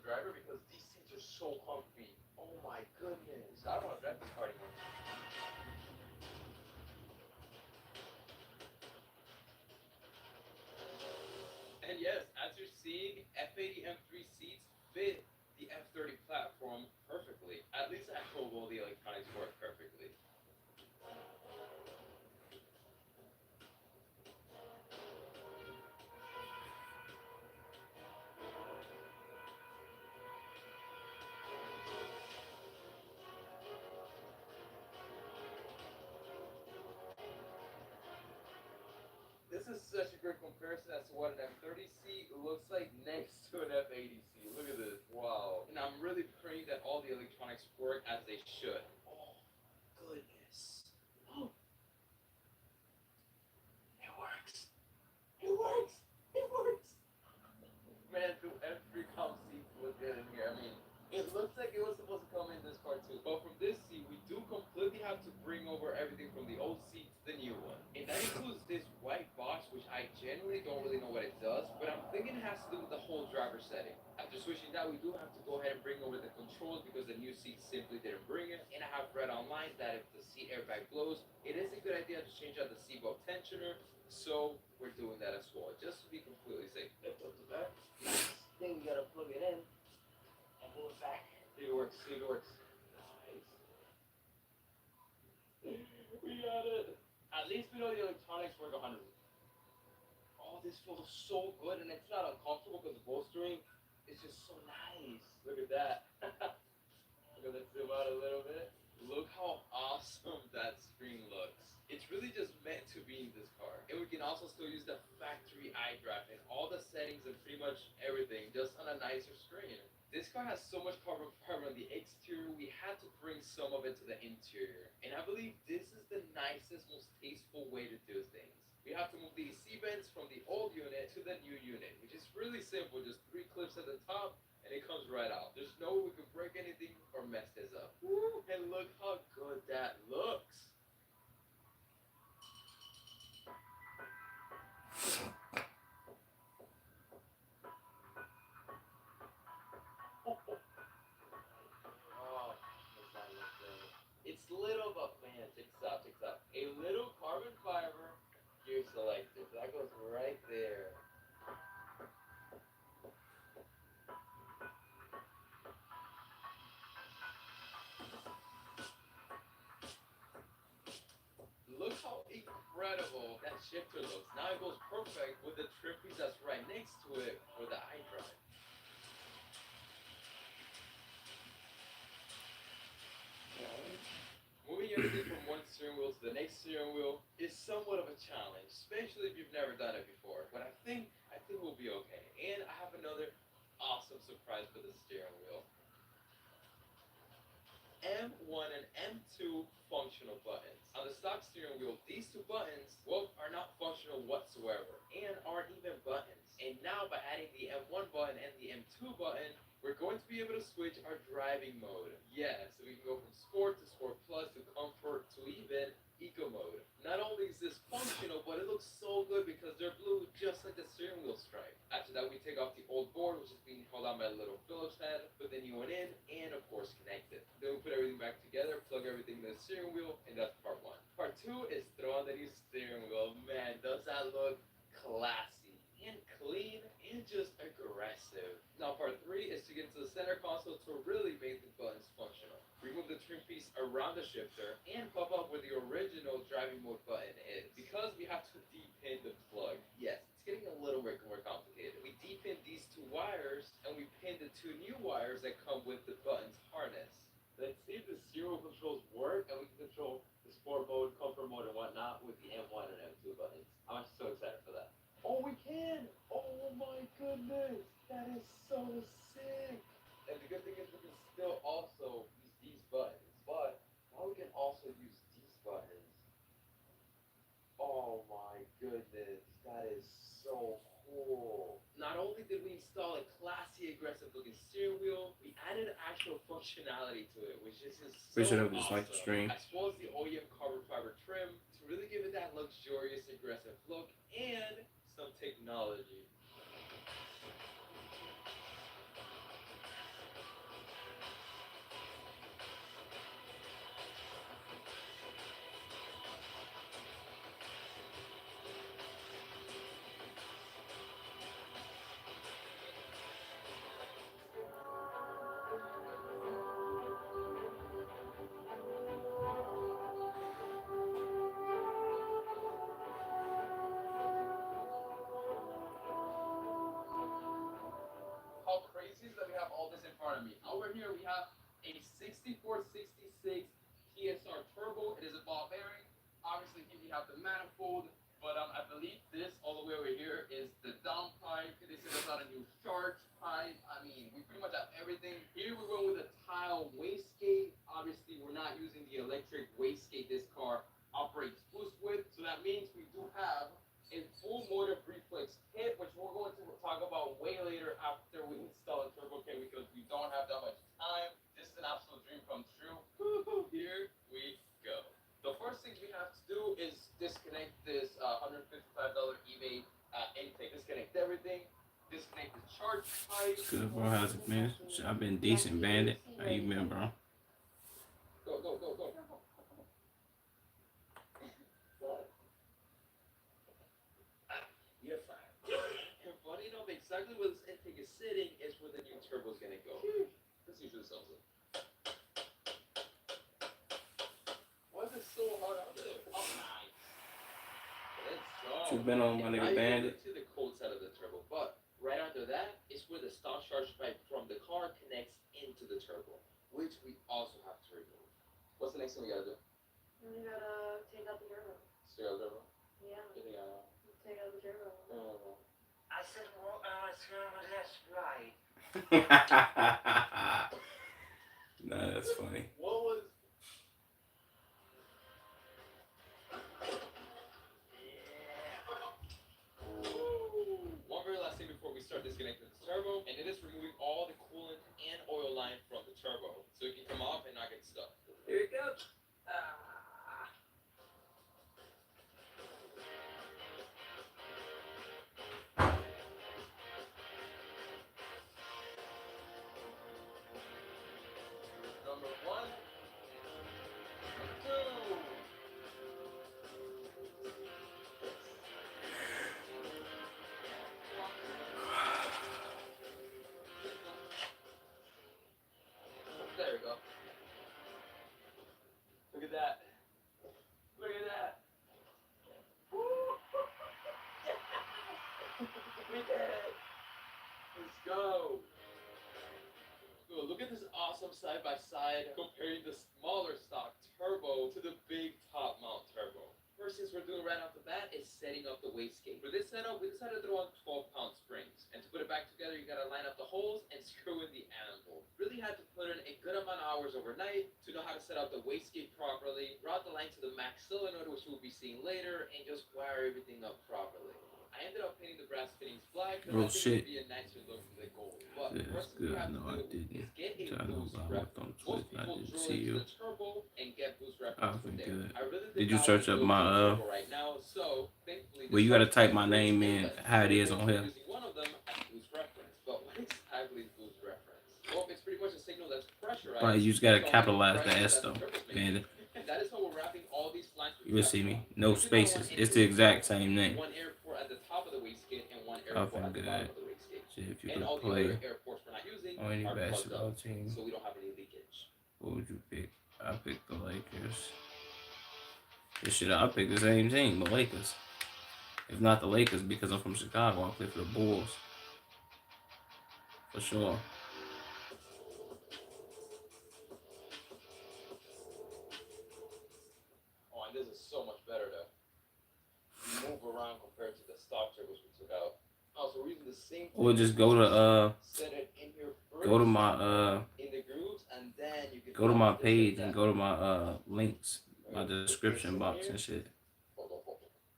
driver because these seats are so comfy. Oh my goodness. I don't want to drive this car anymore. And yes, as you're seeing, F80 M3 seats fit the F30 platform perfectly. At least I hope all the electronics work perfectly. This is such a great comparison as to what an F30C looks like next to an F80C. Look at this. Wow. And I'm really praying that all the electronics work as they should. Oh, goodness. Oh. It works. It works. It works. Man, the F3 comp seats look good in here. I mean, it looks like it was supposed to come in this car too. But from this seat, we do completely have to bring over everything from the old seat to the new one. And that includes this white box, which I genuinely don't really know what it does, but I'm thinking it has to do with the whole driver setting. After switching that, we do have to go ahead and bring over the controls because the new seat simply didn't bring it. And I have read online that if the seat airbag blows, it is a good idea to change out the seatbelt tensioner. So we're doing that as well, just to be completely safe. Lift up the back. Then you gotta plug it in and move it back. See, it works. See, it works. Nice. We got it. At least we know the electronics work 100%. Oh, this feels so good, and it's not uncomfortable because the bolstering is just so nice. Look at that. Look at that, zoom out a little bit. Look how awesome that screen looks. It's really just meant to be in this car. And we can also still use the factory iDrive and all the settings and pretty much everything just on a nicer screen. This car has so much carbon fiber on the exterior, we had to bring some of it to the interior. And I believe this is the nicest, most tasteful way to do things. We have to move these seat vents from the old unit to the new unit, which is really simple, just 3 clips at the top, and it comes right out. There's no way we can break anything or mess this up. Woo! And look how good that looks. Oh, does that look good? It's little, but man, check this out, check this out. A little carbon fiber gear selector. That goes right there. Look how incredible that shifter looks. Now it goes perfect with the trim piece that's right next to it for the iDrive. Moving everything from one steering wheel to the next steering wheel is somewhat of a challenge, especially if you've never done it before. But I think we'll be okay. And I have another awesome surprise for the steering wheel. M1 and M2 functional buttons. On the stock steering wheel, these two buttons, well, are not functional whatsoever and aren't even buttons. And now by adding the M1 button and the M2 button, we're going to be able to switch our driving mode. Yeah, so we can go from Sport to Sport Plus to Comfort to even Eco mode. Not only is this functional, but it looks so good because they're blue just like the steering wheel stripe. After that, we take off the old board, which is being held on by a little Phillips head, put the new one in, and of course connect it. Then we put everything back together, plug everything in the steering wheel, and that's part one. Part two is throw on the new steering wheel. Man, does that look classy and clean and just aggressive. Now part three is to get into the center console to really make the buttons functional. Remove the trim piece around the shifter and pop up where the original driving mode button is. Because we have to de-pin the plug. Yes, it's getting a little bit more complicated. We de-pin these two wires and we pin the two new wires that come with the button's harness. Let's see if the serial controls work and we can control the sport mode, comfort mode, and whatnot with the M1 and M2 buttons. I'm so excited for that. Oh, we can! Oh my goodness! That is so sick! And the good thing is we can still also use these buttons, but now we can also use these buttons. Oh my goodness, that is so cool. Not only did we install a classy, aggressive looking steering wheel, we added actual functionality to it, which is just so Switch it up just awesome. like the stream. As well as the OEM carbon fiber trim to really give it that luxurious, aggressive look and some technology. see that we have all this in front of me. Over here we have a 6466 TSR Turbo. It is a ball bearing. Obviously here we have the manifold, but I believe this all the way over here is the down pipe. They said there's not a new charge pipe. I mean, we pretty much have everything. Here we're going with a tile wastegate. Obviously we're not using the electric wastegate this car operates boost with, so that means we do have a full motor reflex kit, which we're going to talk about way later after we install a turbo kit because we don't have that much time. This is an absolute dream come true. Woo-hoo, here we go. The first thing we have to do is disconnect this $155 eBay intake. Disconnect everything. Disconnect the charge pipe. Good, bro. How's it been? I've been decent, Bandit. How you been, bro? Go, go, go, go. You're fine. And funny enough, exactly where this intake is sitting is where the new turbo is gonna go. Let's see what this sells it. Why is it so hard out there? Oh, nice. Let's go. What you been on, my And now nigga you Bandit? get to the cold side of the turbo, but right under that is where the stock charge pipe from the car connects into the turbo, which we also have to remove. What's the next thing we gotta do? You gotta take out the turbo. Straight out the turbo? Yeah, You think I take out the turbo. know? I said, well, that's right. Nah, that's funny. What was? One very last thing before we start disconnecting the turbo, and it is removing all the coolant and oil line from the turbo, so it can come off and not get stuck. Here it goes. Number 1, 2. There we go. Look at that. Look at that. Woo! We did it. Let's go. Ooh, look at this awesome side by side comparing the smaller stock turbo to the big top mount turbo. First things we're doing right off the bat is setting up the wastegate. For this setup, we decided to throw on 12-pound springs. And to put it back together, you gotta line up the holes and screw in the anvil. Really had to put in a good amount of hours overnight to know how to set up the wastegate properly, route the line to the max solenoid, which we'll be seeing later, and just wire everything up properly. I ended up painting the brass fittings black because Oh, I think shit. it'd be a nicer look than the gold. But Yeah, first that's thing we good. have No, to I do didn't. is get a I know boost about reference. what I'm Most Twitch. I people didn't drill see into you. the turbo and get boost reference I've from been there. good. I really Did you not search wanna up go my, to the turbo right now, so thankfully well, you the gotta charge type my pipe name is in less. how it is So on here. using one of them as boost reference. But what exactly is boost reference? Well, it's pretty much a signal that's pressurized. But you just gotta so capitalize the pressure S that the though, turbo's making. Bandit. And that is how we're wrapping all these lines. You will see me. No spaces. It's the exact same name. One air port at the top of the wastegate and one air I've port been at the good. bottom of the wastegate. Shit, if you And could all the play other air ports we're not using on any are plugged basketball up, team, so we don't have any leakage. what would you pick? I picked the Lakers. This shit, I picked the same team, the Lakers. If not the Lakers, because I'm from Chicago, I play for the Bulls. For sure. Oh, and this is so much better to move around compared to the stock turbos we took out. Oh, so we're using the same. Or just go to set it in here first. go to my in the grooves, and then you can go to my page and go to my links, my description box and shit.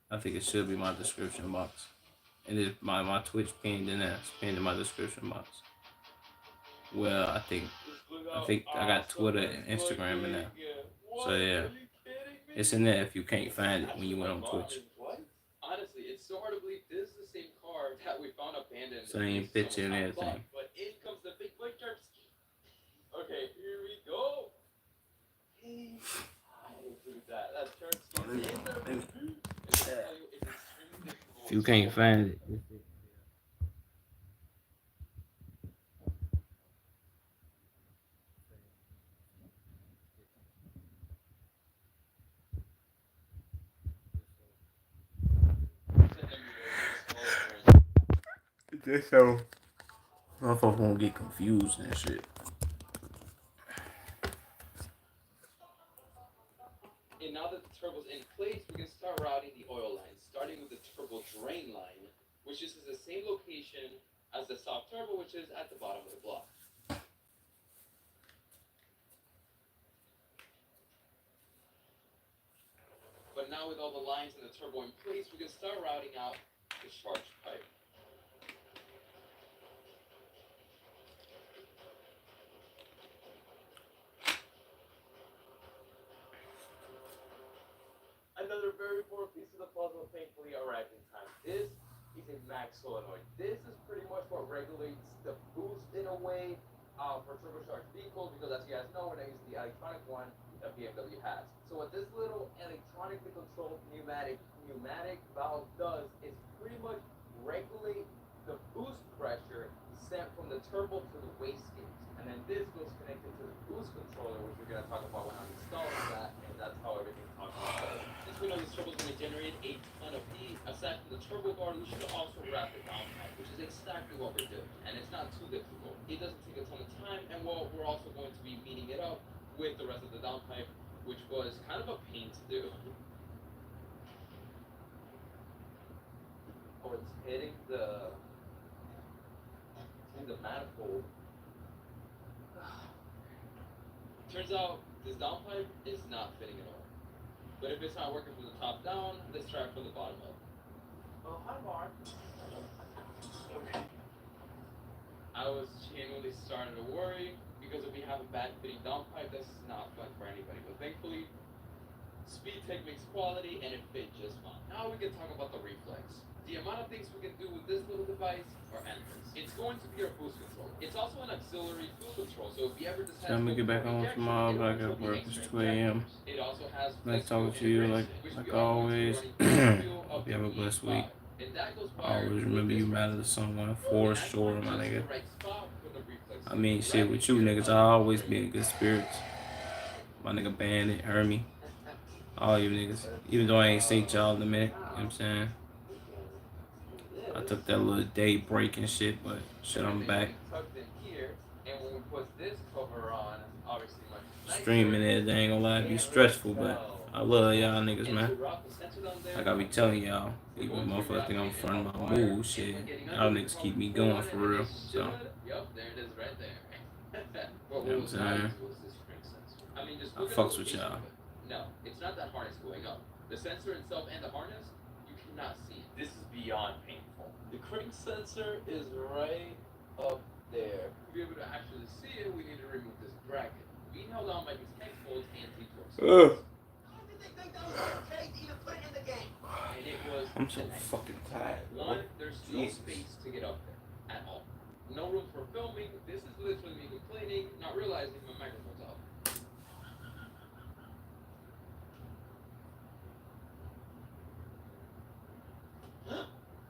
I think it should be my description box. And it's my Twitch pinned in there. It's pinned in my description box. Well, I think I got Twitter and Instagram in there. So yeah, it's in there if you can't find it when you went on Twitch. What? Honestly, it's so hard to believe this is the same car that we found abandoned. Same picture and everything. But in comes the big boy sharks. Okay, here we go. Hey, look at that. That shark skin in the boot. If you can't find it. Just so Motherfuckers won't get confused and shit. And now that the turbo's in place, we can start routing the oil lines, starting with the turbo drain line, which is the same location as the soft turbo, which is at the bottom of the block. But now with all the lines and the turbo in place, we can start routing out the charge pipe. Another very important piece of the puzzle thankfully arrived in time. This is a max solenoid. This is pretty much what regulates the boost in a way for turbocharged vehicles, because as you guys know, when I use the electronic one that BMW has. So what this little electronically controlled pneumatic valve does is pretty much regulate the boost pressure sent from the turbo to the wastegate. And then this goes connected to the boost controller, which we're going to talk about when I'm installing that, and that's how everything talks about. Since we know this turbo is going to generate a ton of heat, aside from the turbo guard, we should also wrap the downpipe, which is exactly what we're doing. And it's not too difficult. It doesn't take a ton of time, and well, we're also going to be meeting it up with the rest of the downpipe, which was kind of a pain to do. Oh, it's hitting the manifold. Turns out this downpipe is not fitting at all. But if it's not working from the top down, let's try it from the bottom up. Oh, hi, Mark. I was genuinely starting to worry, because if we have a bad fitting downpipe, that's not fun for anybody. But thankfully, Speedtech makes quality, and it fit just fine. Now we can talk about the reflex. The amount of things we can do with this little device are endless. It's going to be our boost control. It's also an auxiliary fuel control, so if you ever decide Time to get back on tomorrow, back at work. It's 2 a.m. It also has Nice talking to you, like always. Hope you have a blessed week. Always remember you matter to someone, for sure, my nigga. I mean, shit, with you niggas, I always be in good spirits. My nigga Bandit, Hermie, all you niggas. Even though I ain't seen y'all in a minute, you know what I'm saying? I took that little day break and shit, but shit, I'm back. Streaming it, I ain't gonna lie, it be stressful, but I love y'all niggas, man. Like I be telling y'all, even motherfuckers think I'm fronting my move, shit. Y'all niggas keep me going for real, so. You know what I'm saying? I fucks with y'all. No, it's not that harness going up. The sensor itself and the harness, you cannot see it. This is beyond painful. The crank sensor is right up there. To be able to actually see it, we need to remove this bracket. Being held on by these headphones and T-torques. How did they think that was okay to even put it in the game? And it was. I'm so fucking tired. One, there's no space to get up there at all. No room for filming. This is literally me complaining, not realizing my microphone's off.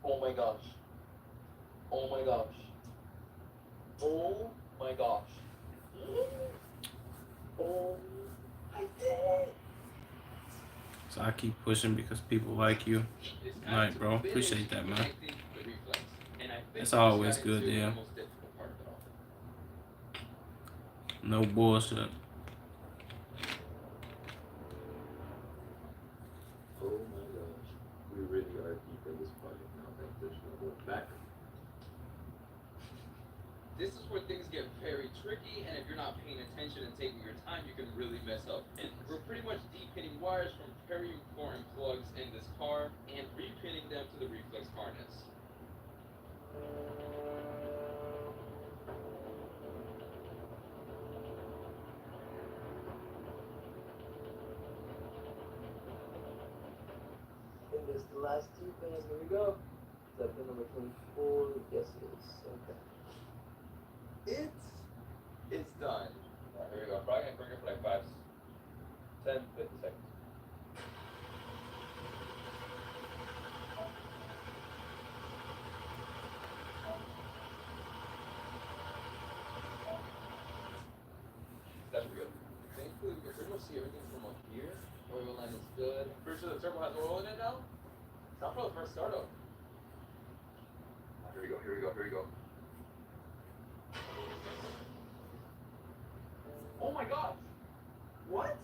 Oh my gosh. Oh my gosh. Oh my gosh. Oh, I did it. So I keep pushing because people like you. Alright, bro. Appreciate that, man. It's always good, yeah. No bullshit. Oh my gosh. We really are deep in this project now that there's no going back. This is where things get very tricky, and if you're not paying attention and taking your time, you can really mess up. And we're pretty much de-pinning wires from very important plugs in this car and re-pinning them to the reflex harness. And this the last two pins. Here we go. Is that pin number 24? Yes, it is. Okay. It's done. Alright, here we go. I'm probably gonna bring it for like 10, 50 seconds. That's good. Thankfully, we can pretty much see everything from up here. Oil line is good. Pretty sure the turbo has oil in it now. It's not for the first startup. Here we go. my gosh. What?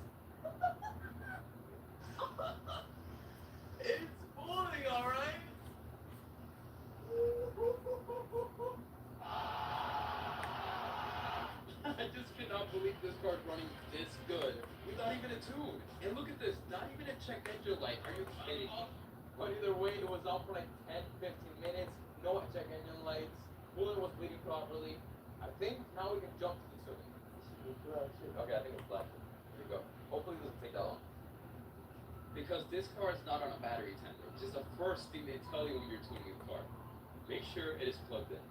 It's falling, alright? I just cannot believe this car's running this good without even a tune. And look at this, not even a check engine light. Are you kidding me? But either way, it was out for like 10, 15 minutes. No check engine lights. Cooler was bleeding properly. I think now we can jump to the tuning. Okay, I think it's black. Here we go. Hopefully it doesn't take that long. Because this car is not on a battery tender, which is the first thing they tell you when you're tuning a car. Make sure it is plugged in.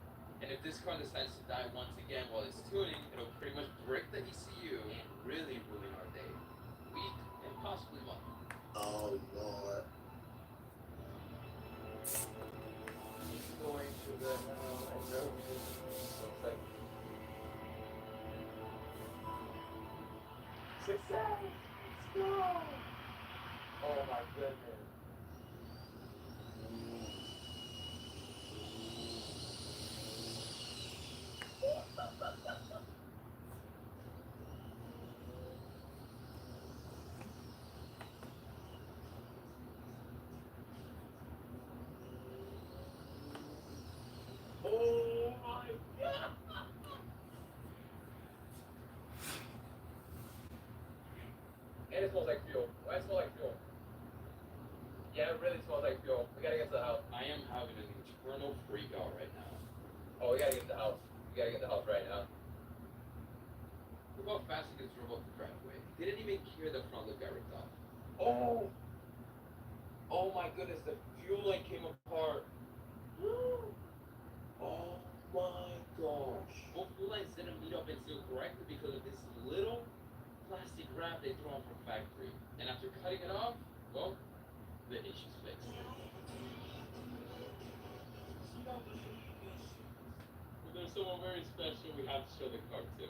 And if this car decides to die once again while it's tuning, it'll pretty much break the ECU and really ruin our day, week, and possibly month. Oh, Lord. Going to the success! Let's go! Oh my goodness. Oh my god! And it smells like fuel. Why does it smell like fuel? Yeah, it really smells like fuel. We gotta get to the house. I am having an internal freak out right now. Oh, we gotta get to the house. We gotta get to the house right now. Look how fast he just drove up the driveway. He didn't even care the front look got ripped off. Oh! Oh my goodness, the fuel line came apart. Oh my gosh. Both fuel lines didn't meet up and seal correctly because of this little plastic wrap they threw on from factory. And after cutting it off, well, the issue's fixed. If there's someone very special, we have to show the car to.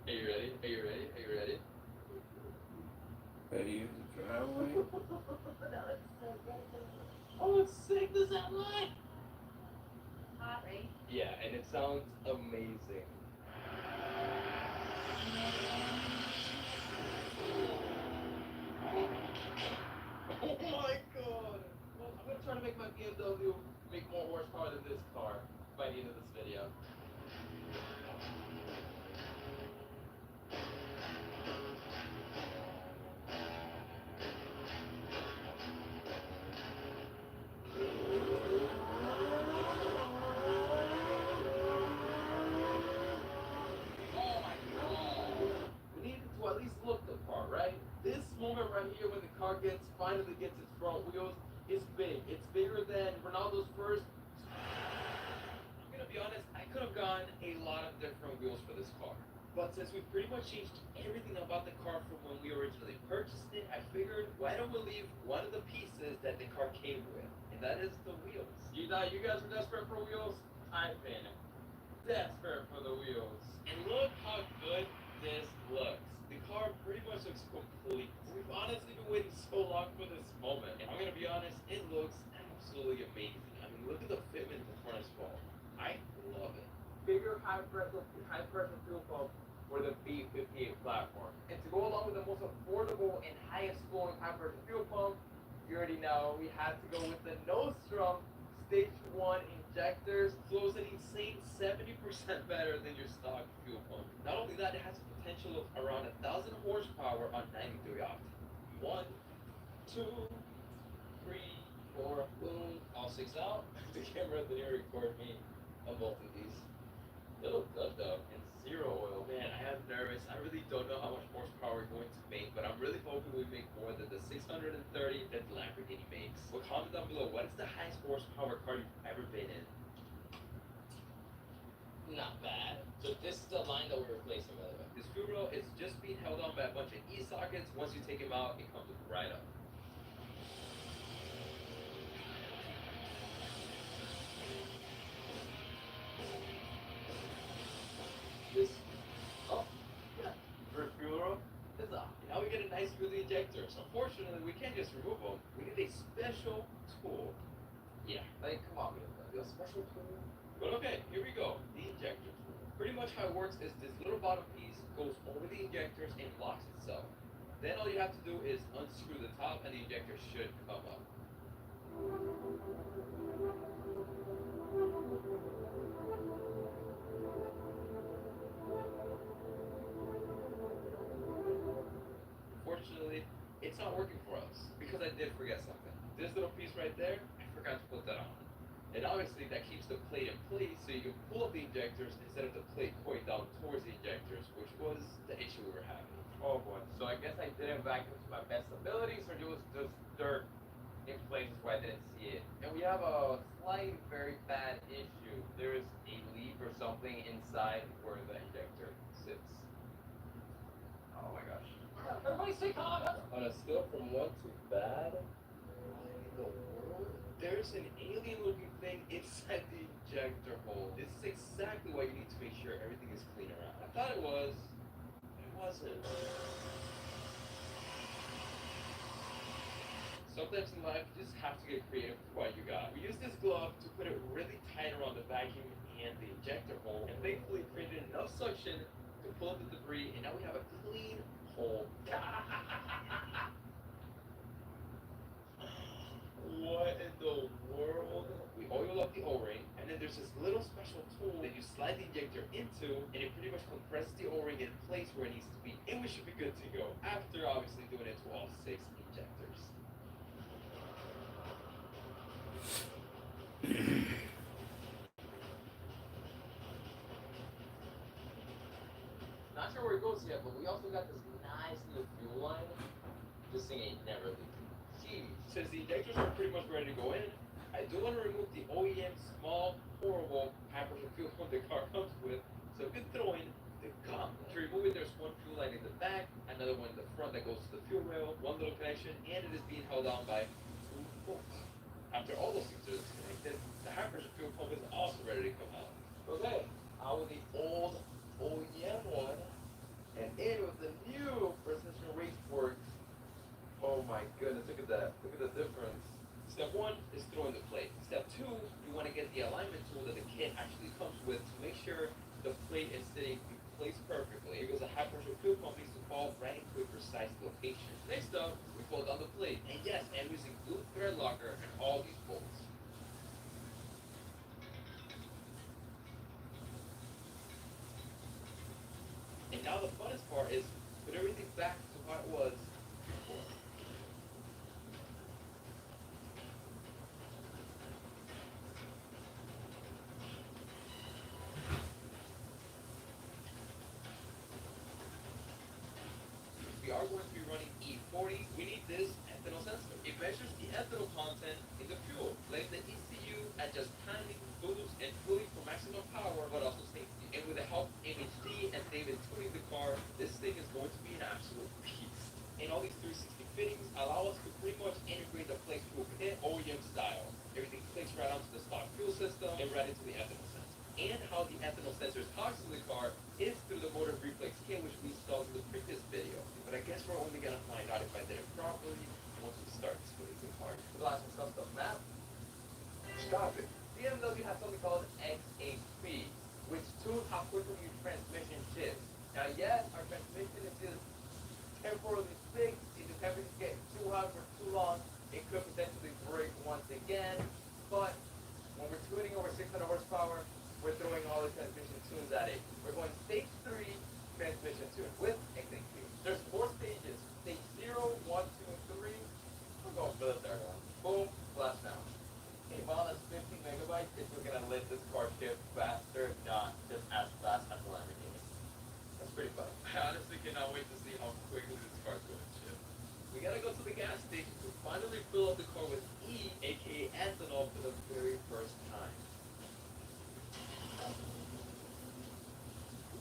Are you ready? Are you ready? Are you ready? Ready to the driveway? Oh, it's sick. Does that light? Hot, right? Yeah, and it sounds amazing. Oh my god! Well, I'm gonna try to make my BMW make more horsepower than this car by the end of this video. Oh my god! We need to at least look the part, right? This moment right here when the car finally gets its front wheels is big. It's bigger than Ronaldo's first. I'm gonna be honest, I could have gone a lot of different wheels for this car. But since we pretty much changed everything about the car from when we originally purchased it, I figured why don't we leave one of the pieces that the car came with? And that is the wheels. You thought you guys were desperate for wheels? I've been desperate for the wheels. And look how good this looks. The car pretty much looks complete. We've honestly been waiting so long for this moment. And I'm gonna be honest, it looks absolutely amazing. I mean, look at the fitment in the front as well. I love it. Bigger high pressure fuel pump for the B58 platform. And to go along with the most affordable and highest flowing high pressure fuel pump, you already know we had to go with the Nostrum Stage 1 injectors. Flows an insane 70% better than your stock fuel pump. Not only that, it has a potential of around 1,000 horsepower on 93 octane. 1, 2, 3, 4, boom, all 6 out. The camera didn't record me on both of these. They look good though, and zero oil. Man, I am nervous. I really don't know how much horsepower we're going to make, but I'm really hoping we make more than the 630 that the Lamborghini makes. Well, comment down below, what is the highest horsepower car you've ever been in? Not bad. So this is the line that we're replacing, by the way. This fuel rail is just being held on by a bunch of E-sockets. Once you take them out, it comes right up. This, oh, yeah, for fuel rail is off. Now we get a nice fuel injector. So unfortunately, we can't just remove them. We need a special tool. Yeah, like, come on, a special tool. But okay, here we go. The injector tool. Pretty much how it works is this little bottom piece goes over the injectors and locks itself. Then all you have to do is unscrew the top and the injector should come up. Unfortunately, it's not working for us because I did forget something. This little piece right there, I forgot to put that on. And obviously that keeps the plate in place so you can pull up the injectors instead of the plate going down towards the injectors, which was the issue we were having. Oh boy. So I guess I didn't vacuum to my best abilities, or it was just dirt in places where I didn't see it. And we have a slight, very bad issue. There's a leak or something inside where the injector sits. Oh my gosh. Everybody stay calm. On a scale from 1 to bad, what in the world? There's an alien-looking thing inside the injector hole. This is exactly why you need to make sure everything is clean around. I thought it was, but it wasn't. Sometimes in life, you just have to get creative with what you got. We used this glove to put it really tight around the vacuum and the injector hole, and thankfully it created enough suction to pull up the debris, and now we have a clean hole. What in the world? We oil up the O-ring, and then there's this little special tool that you slide the injector into, and it pretty much compresses the O-ring in place where it needs to be, and we should be good to go, after obviously doing it to all 6 injectors. Not sure where it goes yet, but we also got this nice little fuel line. This thing ain't never leaking. Since the injectors are pretty much ready to go in, I do want to remove the OEM small, horrible high-pressure fuel pump the car comes with, so we can throw in the gum. To remove it, there's one fuel line in the back, another one in the front that goes to the fuel rail, one little connection, and it is being held on by 2 bolts. After all those things are disconnected, the high-pressure fuel pump is also ready to come out. Okay, out with the old OEM one, and in with the new Precision Raceword. Oh my goodness, look at that. Look at the difference. Step 1 is throwing the plate. Step 2, you want to get the alignment tool that the kit actually comes with to make sure the plate is sitting in place perfectly. Because a high pressure fuel pump needs to fall right into a precise location. Next up, we pull down the plate. And yes, I'm using glue thread locker and all these bolts. And now the funnest part is put everything back to how it was before. We are going to be running E40. We need this ethanol sensor. It measures the ethanol content in the fuel, letting the ECU adjust timing, boost, and cooling for maximum power, but also safety. And with the help of MHD and David tuning the car, this thing is going to be an absolute beast. And all these 360 fittings allow us to pretty much integrate the flex fuel kit OEM style. Everything clicks right onto the stock fuel system and right into the ethanol sensor. And how the ethanol sensor talks to the car is through the motor reflex kit, which we installed in the previous video. But I guess we're only gonna find out if I did it properly once we start this really part. Glass and custom map. Stop it. BMW has something called XHP, which tunes how quickly your transmission shifts. Now, yes, our transmission is just temporarily fixed. If the temperature gets too hot for too long, it could potentially break once again. But when we're tuning over 600 horsepower, we're throwing all the transmission tunes at it. We're going stage 3 transmission tune with XHP. There's 4 stages. Stage 0, 1, 2, and 3. We're going for the third one. Boom, blast down. A bomb that's 15 megabytes is looking to let this car shift faster, not just as fast as the Lamborghini. That's pretty fun. I honestly cannot wait to see how quickly this car's going to shift. We gotta go to the gas station to finally fill up the car with E, aka ethanol, for the very first time.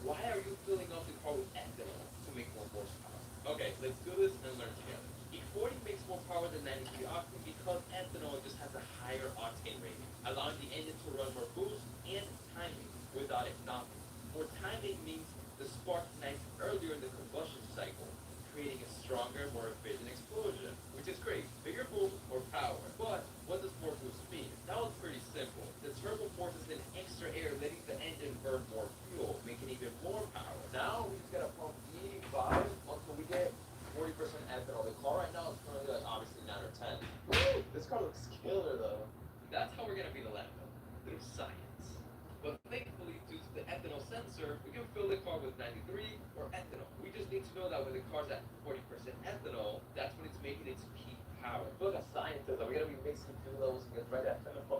Why are you filling up the car with ethanol? To make more horsepower. Okay, let's do this and learn together. E40 makes more power than 93 octane because ethanol just has a higher octane rating, allowing the engine to run more boost and timing. Without it, nothing. More timing means the spark ignites earlier in the combustion cycle, creating a stronger, more efficient explosion, which is great. Bigger boost, more power. But what does more boost mean? That was pretty simple. The turbo forces in extra air, letting the engine burn more fuel, making answer, we can fill the car with 93 or ethanol. We just need to know that when the car's at 40% ethanol, that's when it's making its peak power. Look, a scientist, are we gonna be mixing fuels and get right ethanol?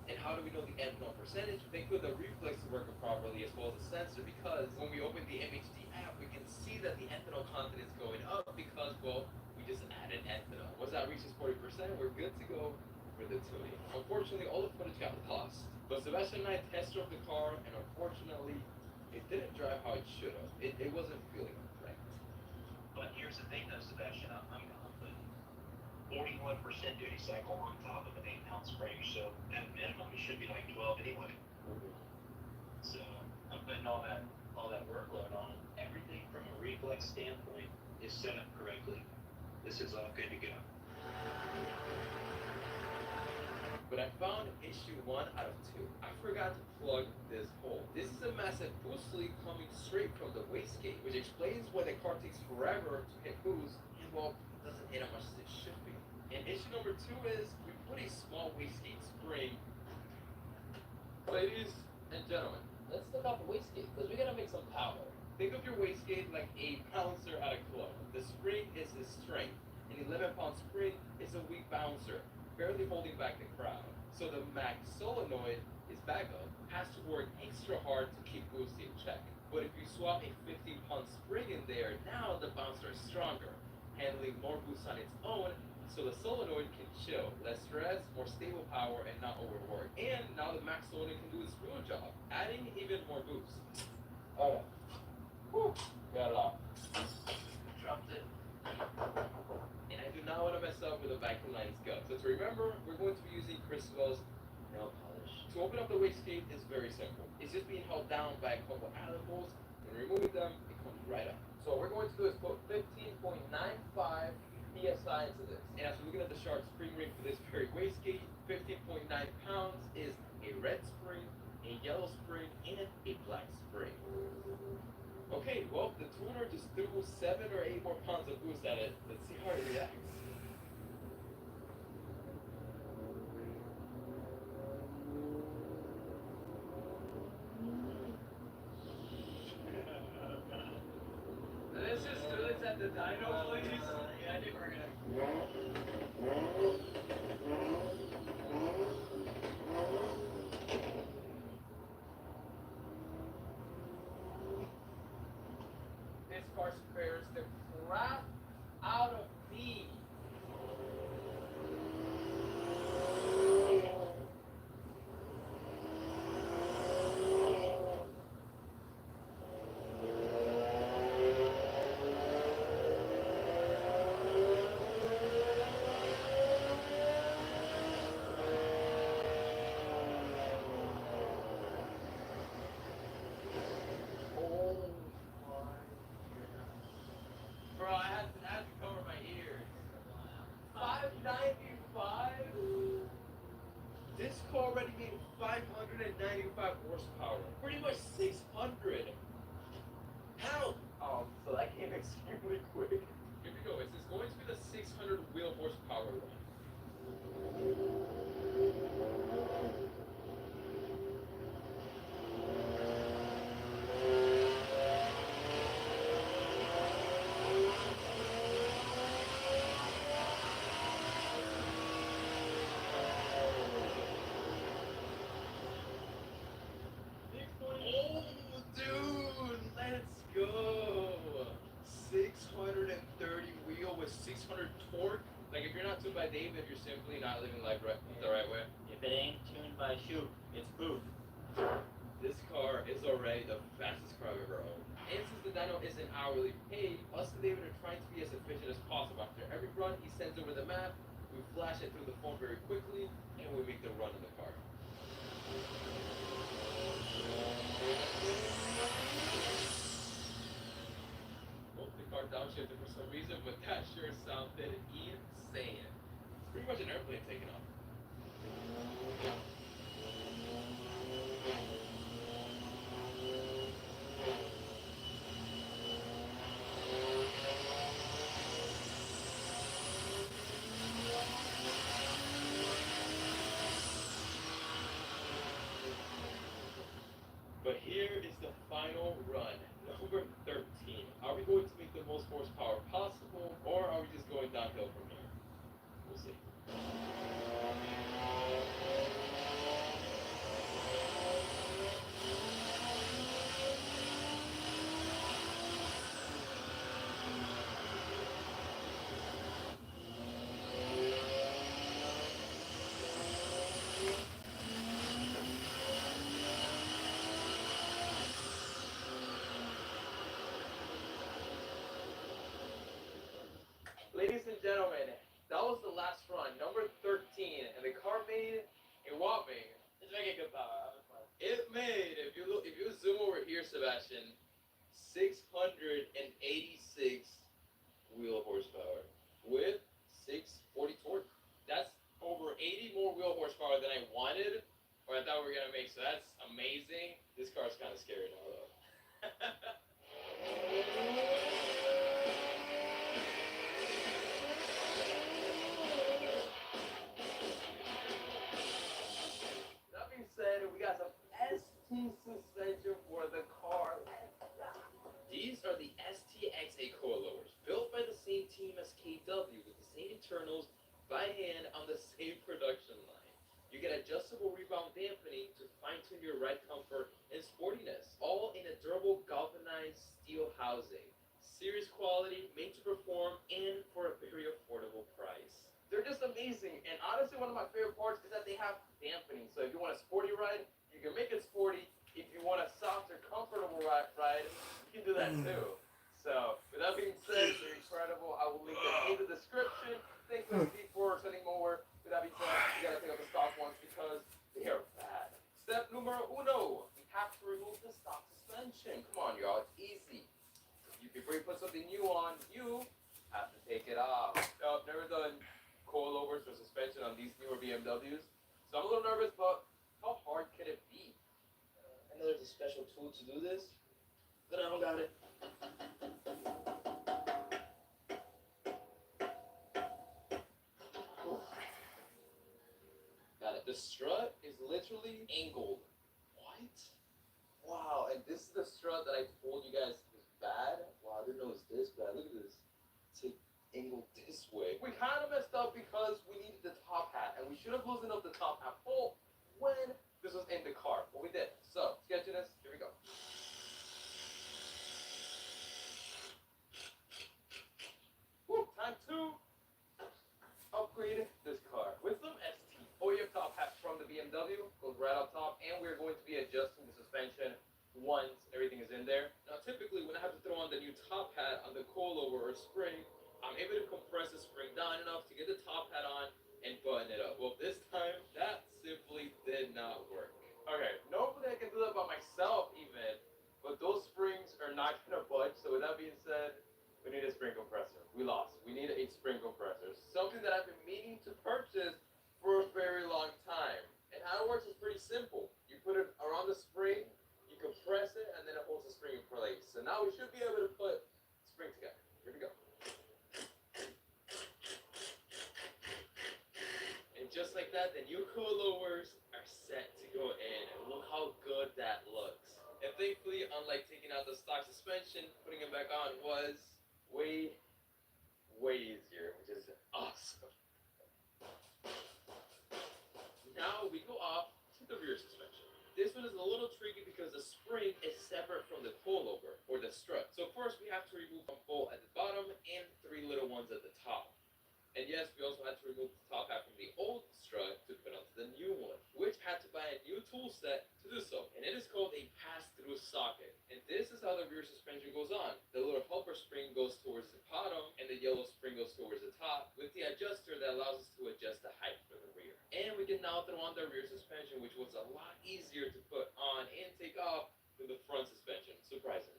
And how do we know the ethanol percentage? Make sure the reflex is working properly as well as the sensor, because when we open the MHD app, we can see that the ethanol content is going up because, well, we just added ethanol. Once that reaches 40%, we're good to go for the tuning. Unfortunately, all the footage got lost. But Sebastian and I test drove the car, and unfortunately, it didn't drive how it should have. It wasn't feeling right. But here's the thing though, Sebastian, I'm putting 41% duty cycle on top of an 8-pound spring, so at minimum it should be like 12 anyway. So I'm putting all that workload on it. Everything from a reflex standpoint is set up correctly. This is all good to go. But I found issue 1 out of 2. I forgot to plug this hole. This is a massive boost leak coming straight from the wastegate, which explains why the car takes forever to hit boost, and well, it doesn't hit how much as it should be. And issue number 2 is we put a small wastegate spring. Ladies and gentlemen, let's look out the wastegate, because we gotta make some power. Think of your wastegate like a bouncer at a club. The spring is the strength. An 11-pound spring is a weak bouncer, barely holding back the crowd. So the max solenoid, his backup, has to work extra hard to keep boost in check. But if you swap a 15-pound spring in there, now the bouncer is stronger, handling more boost on its own, so the solenoid can chill, less stress, more stable power, and not overwork. And now the max solenoid can do its real job, adding even more boost. Alright. Whew. Got it off. Dropped it. And I do not want to mess up with the vacuum line scuff. So to remember, we're going to be using Cristobal's nail polish. To open up the wastegate is very simple. It's just being held down by a couple of Allen bolts, and removing them, it comes right up. So what we're going to do is put 15.95 PSI into this. And after looking at the Shark spring rate for this very wastegate, 15.9 pounds is a red spring, a yellow spring, and a black spring. Okay, well, the tuner just threw 7 or 8 more pounds of boost at it. Let's see how it reacts. Let's just do this at the dyno, please. Yeah, I think we're gonna. This car scares the crap out of me. Bro, I had to cover my ears. 595? This car already made 595 horsepower. Pretty much 600. How? So that came extremely quick. Here we go. This is going to be the 600 wheel horsepower one. Oh, dude, let's go. 630 wheel with 600 torque. Like, if you're not tuned by David, you're simply not living life the right way. If it ain't tuned by Shoot, it's poop. This car is already the fastest car I've ever owned. And since the dyno isn't hourly paid, us and David are trying to be as efficient as possible. After every run, he sends over the map, we flash it through the phone very quickly, and we make the run in the car. Well, the car downshifted for some reason, but that sure sounded insane. It's pretty much an airplane taking off. here is the final run, number 13. Are we going to make the most horsepower possible, or are we just going downhill from here? We'll see. Ladies and gentlemen, that was the last run, number 13, and the car made a whopping. Let's make it good power. It made, if you zoom over here, Sebastian, 686 wheel horsepower with 640 torque. That's over 80 more wheel horsepower than I wanted, or I thought we were gonna make. So that's amazing. This car's kind of scary now, though. That being said, we got some ST suspension for the car. These are the STXA coilovers, built by the same team as KW with the same internals by hand on the same production line. You get adjustable rebound dampening to fine-tune your ride comfort and sportiness, all in a durable galvanized steel housing. Serious quality, made to perform, and for a very affordable price. They're just amazing, and honestly, one of my favorite parts is that they have dampening. So if you want a sporty ride, you can make it sporty. If you want a softer, comfortable ride, you can do that too. So, with that being said, they're incredible. I will link them in the description. Thank you, Steve, for sending them over. With that being said, you gotta pick up the stock ones because they are bad. Step numero uno, we have to remove the stock suspension. Come on, y'all, it's easy. Before you put something new on, you have to take it off. I've never done coilovers or suspension on these newer BMWs, so I'm a little nervous, but how hard can it be? I know there's a special tool to do this, but I don't got it. Got it. The strut is literally angled. What? Wow, and this is the strut that I told you guys was bad. Wow, I didn't know it was this bad. Look at this. It's like angled this way. We kind of messed up because we needed the top hat, and we should have loosened up the top hat bolt when this was in the car. But we did. So, sketchiness, here we go. Woo, time to upgrade this car with some ST. OEM top hat from the BMW goes right up top, and we're going to be adjusting the suspension once everything is in there. Now, typically, when I have to throw on the new top hat on the coilover or spring, I'm able to compress the spring down enough to get the top hat on and button it up. Well, this time, that simply did not work. Okay, normally I can do that by myself even, but those springs are not gonna budge. So with that being said, we need a spring compressor. We lost. We need a spring compressor. Something that I've been meaning to purchase for a very long time. And how it works is pretty simple. You put it around the spring, you compress it, and then it holds the spring in place. So now we should be able to put spring together. Here we go. And just like that, the new coilovers are set to go in. Look how good that looks. And thankfully, unlike taking out the stock suspension, putting it back on was way easier, which is awesome. Now we go off to the rear suspension. This one is a little tricky because the spring is separate from the coilover or the strut. So first we have to remove one bolt at the bottom and 3 little ones at the top. And yes, we also had to remove the top half from the old strut to put onto the new one, which had to buy a new tool set to do so. And it is called a pass-through socket. And this is how the rear suspension goes on. The little helper spring goes towards the bottom, and the yellow spring goes towards the top, with the adjuster that allows us to adjust the height for the rear. And we can now throw on the rear suspension, which was a lot easier to put on and take off than the front suspension, surprisingly.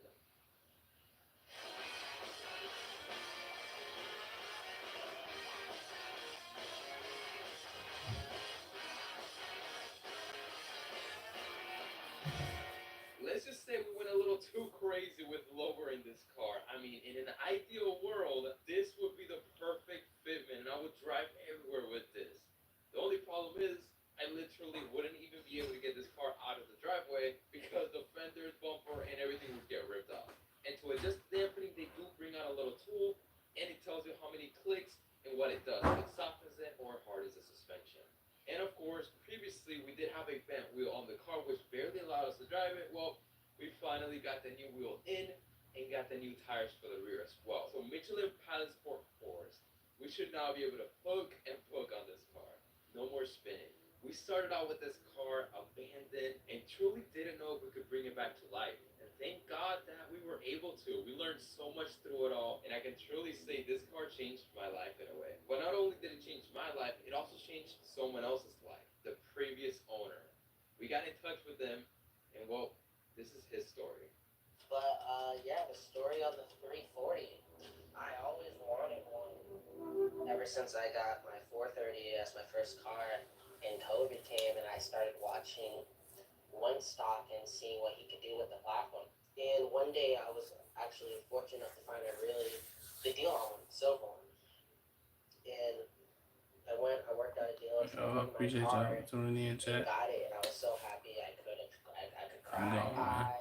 Let's just say we went a little too crazy with lowering this car. I mean, in an ideal world, this would be the perfect fitment, and I would drive everywhere with this. The only problem is, I literally wouldn't even be able to get this car out of the driveway because the finally got the new wheel in and got the new tires for the rear as well. So Michelin Pilot Sport 4s, we should now be able to hook and poke on this car. No more spinning. We started out with this car abandoned and truly didn't know if we could bring it back to life. And thank God that we were able to. We learned so much through it all, and I can truly say this car changed my life in a way. But not only did it change my life, it also changed someone else's life, the previous owner. We got in touch with them, and well, this is his story. But yeah, the story on the 340. I always wanted one. Ever since I got my 430 as my first car, and COVID came, and I started watching one stock and seeing what he could do with the platform. And one day I was actually fortunate enough to find a really good deal on one, silver one. And I worked at a dealer. Appreciate y'all tuning in, And chat. got it, and I was so happy I could I'm gone, man.